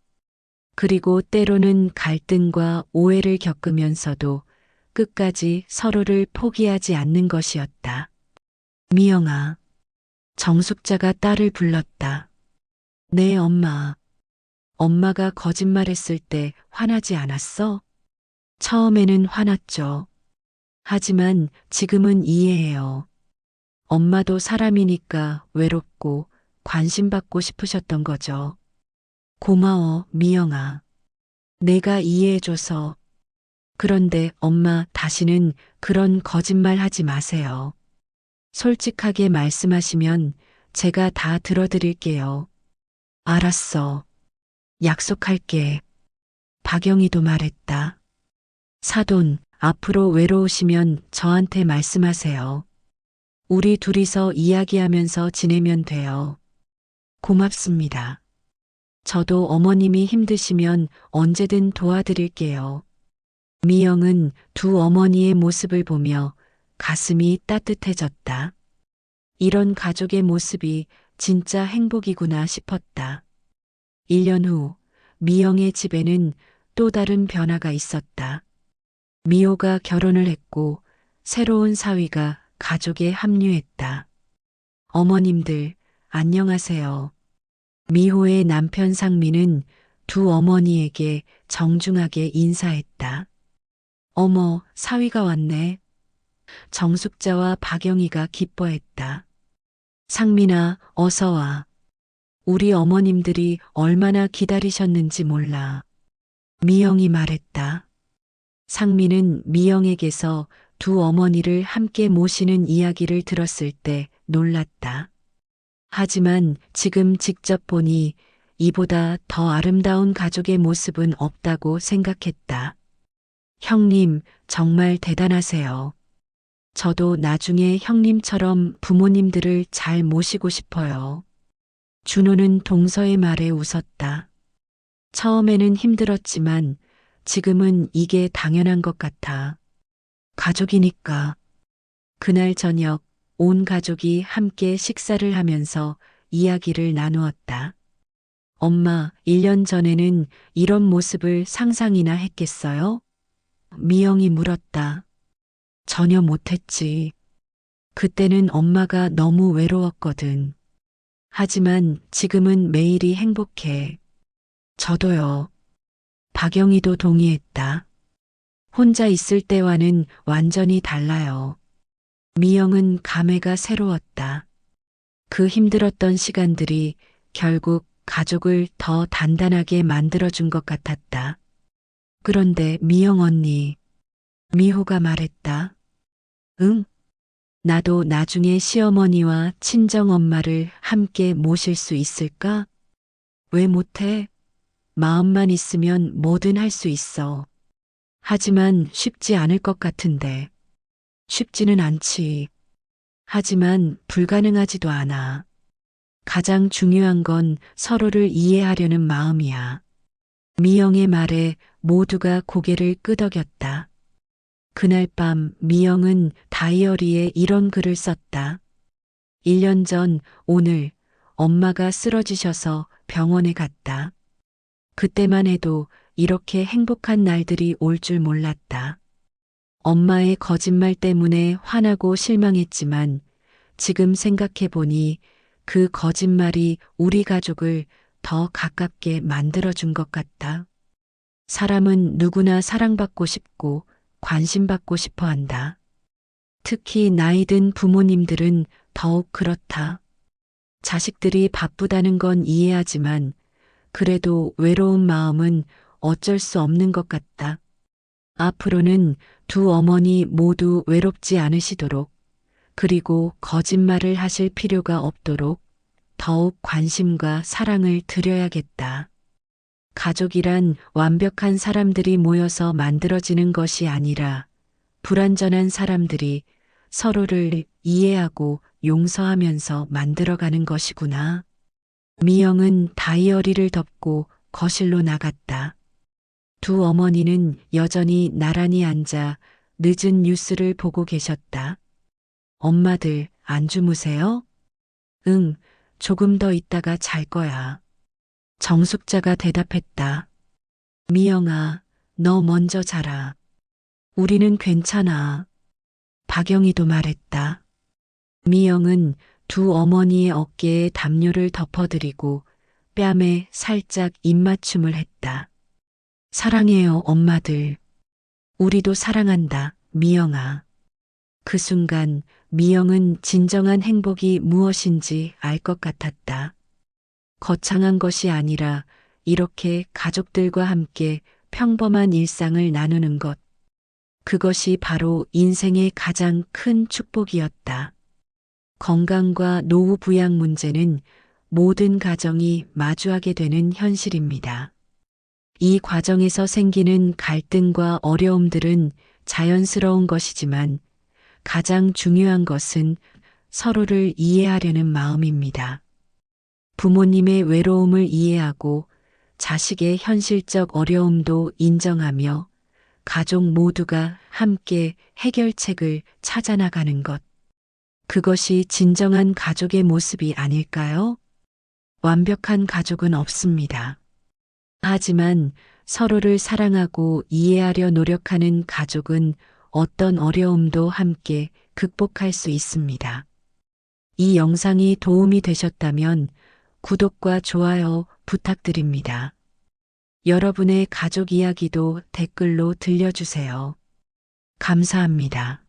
그리고 때로는 갈등과 오해를 겪으면서도 끝까지 서로를 포기하지 않는 것이었다. 미영아, 정숙자가 딸을 불렀다. 네, 엄마. 엄마가 거짓말했을 때 화나지 않았어? 처음에는 화났죠. 하지만 지금은 이해해요. 엄마도 사람이니까 외롭고 관심받고 싶으셨던 거죠. 고마워, 미영아. 내가 이해해줘서. 그런데 엄마 다시는 그런 거짓말 하지 마세요. 솔직하게 말씀하시면 제가 다 들어드릴게요. 알았어. 약속할게. 박영희도 말했다. 사돈, 앞으로 외로우시면 저한테 말씀하세요. 우리 둘이서 이야기하면서 지내면 돼요. 고맙습니다. 저도 어머님이 힘드시면 언제든 도와드릴게요. 미영은 두 어머니의 모습을 보며 가슴이 따뜻해졌다. 이런 가족의 모습이 진짜 행복이구나 싶었다. 1년 후 미영의 집에는 또 다른 변화가 있었다. 미호가 결혼을 했고 새로운 사위가 가족에 합류했다. 어머님들, 안녕하세요. 미호의 남편 상민은 두 어머니에게 정중하게 인사했다. 어머, 사위가 왔네. 정숙자와 박영희가 기뻐했다. 상민아, 어서 와. 우리 어머님들이 얼마나 기다리셨는지 몰라. 미영이 말했다. 상민은 미영에게서 두 어머니를 함께 모시는 이야기를 들었을 때 놀랐다. 하지만 지금 직접 보니 이보다 더 아름다운 가족의 모습은 없다고 생각했다. 형님, 정말 대단하세요. 저도 나중에 형님처럼 부모님들을 잘 모시고 싶어요. 준호는 동서의 말에 웃었다. 처음에는 힘들었지만 지금은 이게 당연한 것 같아. 가족이니까. 그날 저녁 온 가족이 함께 식사를 하면서 이야기를 나누었다. 엄마, 1년 전에는 이런 모습을 상상이나 했겠어요? 미영이 물었다. 전혀 못했지. 그때는 엄마가 너무 외로웠거든. 하지만 지금은 매일이 행복해. 저도요. 박영희도 동의했다. 혼자 있을 때와는 완전히 달라요. 미영은 감회가 새로웠다. 그 힘들었던 시간들이 결국 가족을 더 단단하게 만들어준 것 같았다. 그런데 미영 언니, 미호가 말했다. 응, 나도 나중에 시어머니와 친정엄마를 함께 모실 수 있을까? 왜 못해? 마음만 있으면 뭐든 할 수 있어. 하지만 쉽지 않을 것 같은데. 쉽지는 않지. 하지만 불가능하지도 않아. 가장 중요한 건 서로를 이해하려는 마음이야. 미영의 말에 모두가 고개를 끄덕였다. 그날 밤 미영은 다이어리에 이런 글을 썼다. 1년 전 오늘 엄마가 쓰러지셔서 병원에 갔다. 그때만 해도 이렇게 행복한 날들이 올 줄 몰랐다. 엄마의 거짓말 때문에 화나고 실망했지만 지금 생각해보니 그 거짓말이 우리 가족을 더 가깝게 만들어준 것 같다. 사람은 누구나 사랑받고 싶고 관심받고 싶어 한다. 특히 나이 든 부모님들은 더욱 그렇다. 자식들이 바쁘다는 건 이해하지만 그래도 외로운 마음은 어쩔 수 없는 것 같다. 앞으로는 두 어머니 모두 외롭지 않으시도록 그리고 거짓말을 하실 필요가 없도록 더욱 관심과 사랑을 드려야겠다. 가족이란 완벽한 사람들이 모여서 만들어지는 것이 아니라 불완전한 사람들이 서로를 이해하고 용서하면서 만들어가는 것이구나. 미영은 다이어리를 덮고 거실로 나갔다. 두 어머니는 여전히 나란히 앉아 늦은 뉴스를 보고 계셨다. 엄마들 안 주무세요? 응, 조금 더 있다가 잘 거야. 정숙자가 대답했다. 미영아, 너 먼저 자라. 우리는 괜찮아. 박영희도 말했다. 미영은 두 어머니의 어깨에 담요를 덮어드리고 뺨에 살짝 입맞춤을 했다. 사랑해요, 엄마들. 우리도 사랑한다, 미영아. 그 순간 미영은 진정한 행복이 무엇인지 알 것 같았다. 거창한 것이 아니라 이렇게 가족들과 함께 평범한 일상을 나누는 것. 그것이 바로 인생의 가장 큰 축복이었다. 건강과 노후 부양 문제는 모든 가정이 마주하게 되는 현실입니다. 이 과정에서 생기는 갈등과 어려움들은 자연스러운 것이지만 가장 중요한 것은 서로를 이해하려는 마음입니다. 부모님의 외로움을 이해하고 자식의 현실적 어려움도 인정하며 가족 모두가 함께 해결책을 찾아나가는 것. 그것이 진정한 가족의 모습이 아닐까요? 완벽한 가족은 없습니다. 하지만 서로를 사랑하고 이해하려 노력하는 가족은 어떤 어려움도 함께 극복할 수 있습니다. 이 영상이 도움이 되셨다면 구독과 좋아요 부탁드립니다. 여러분의 가족 이야기도 댓글로 들려주세요. 감사합니다.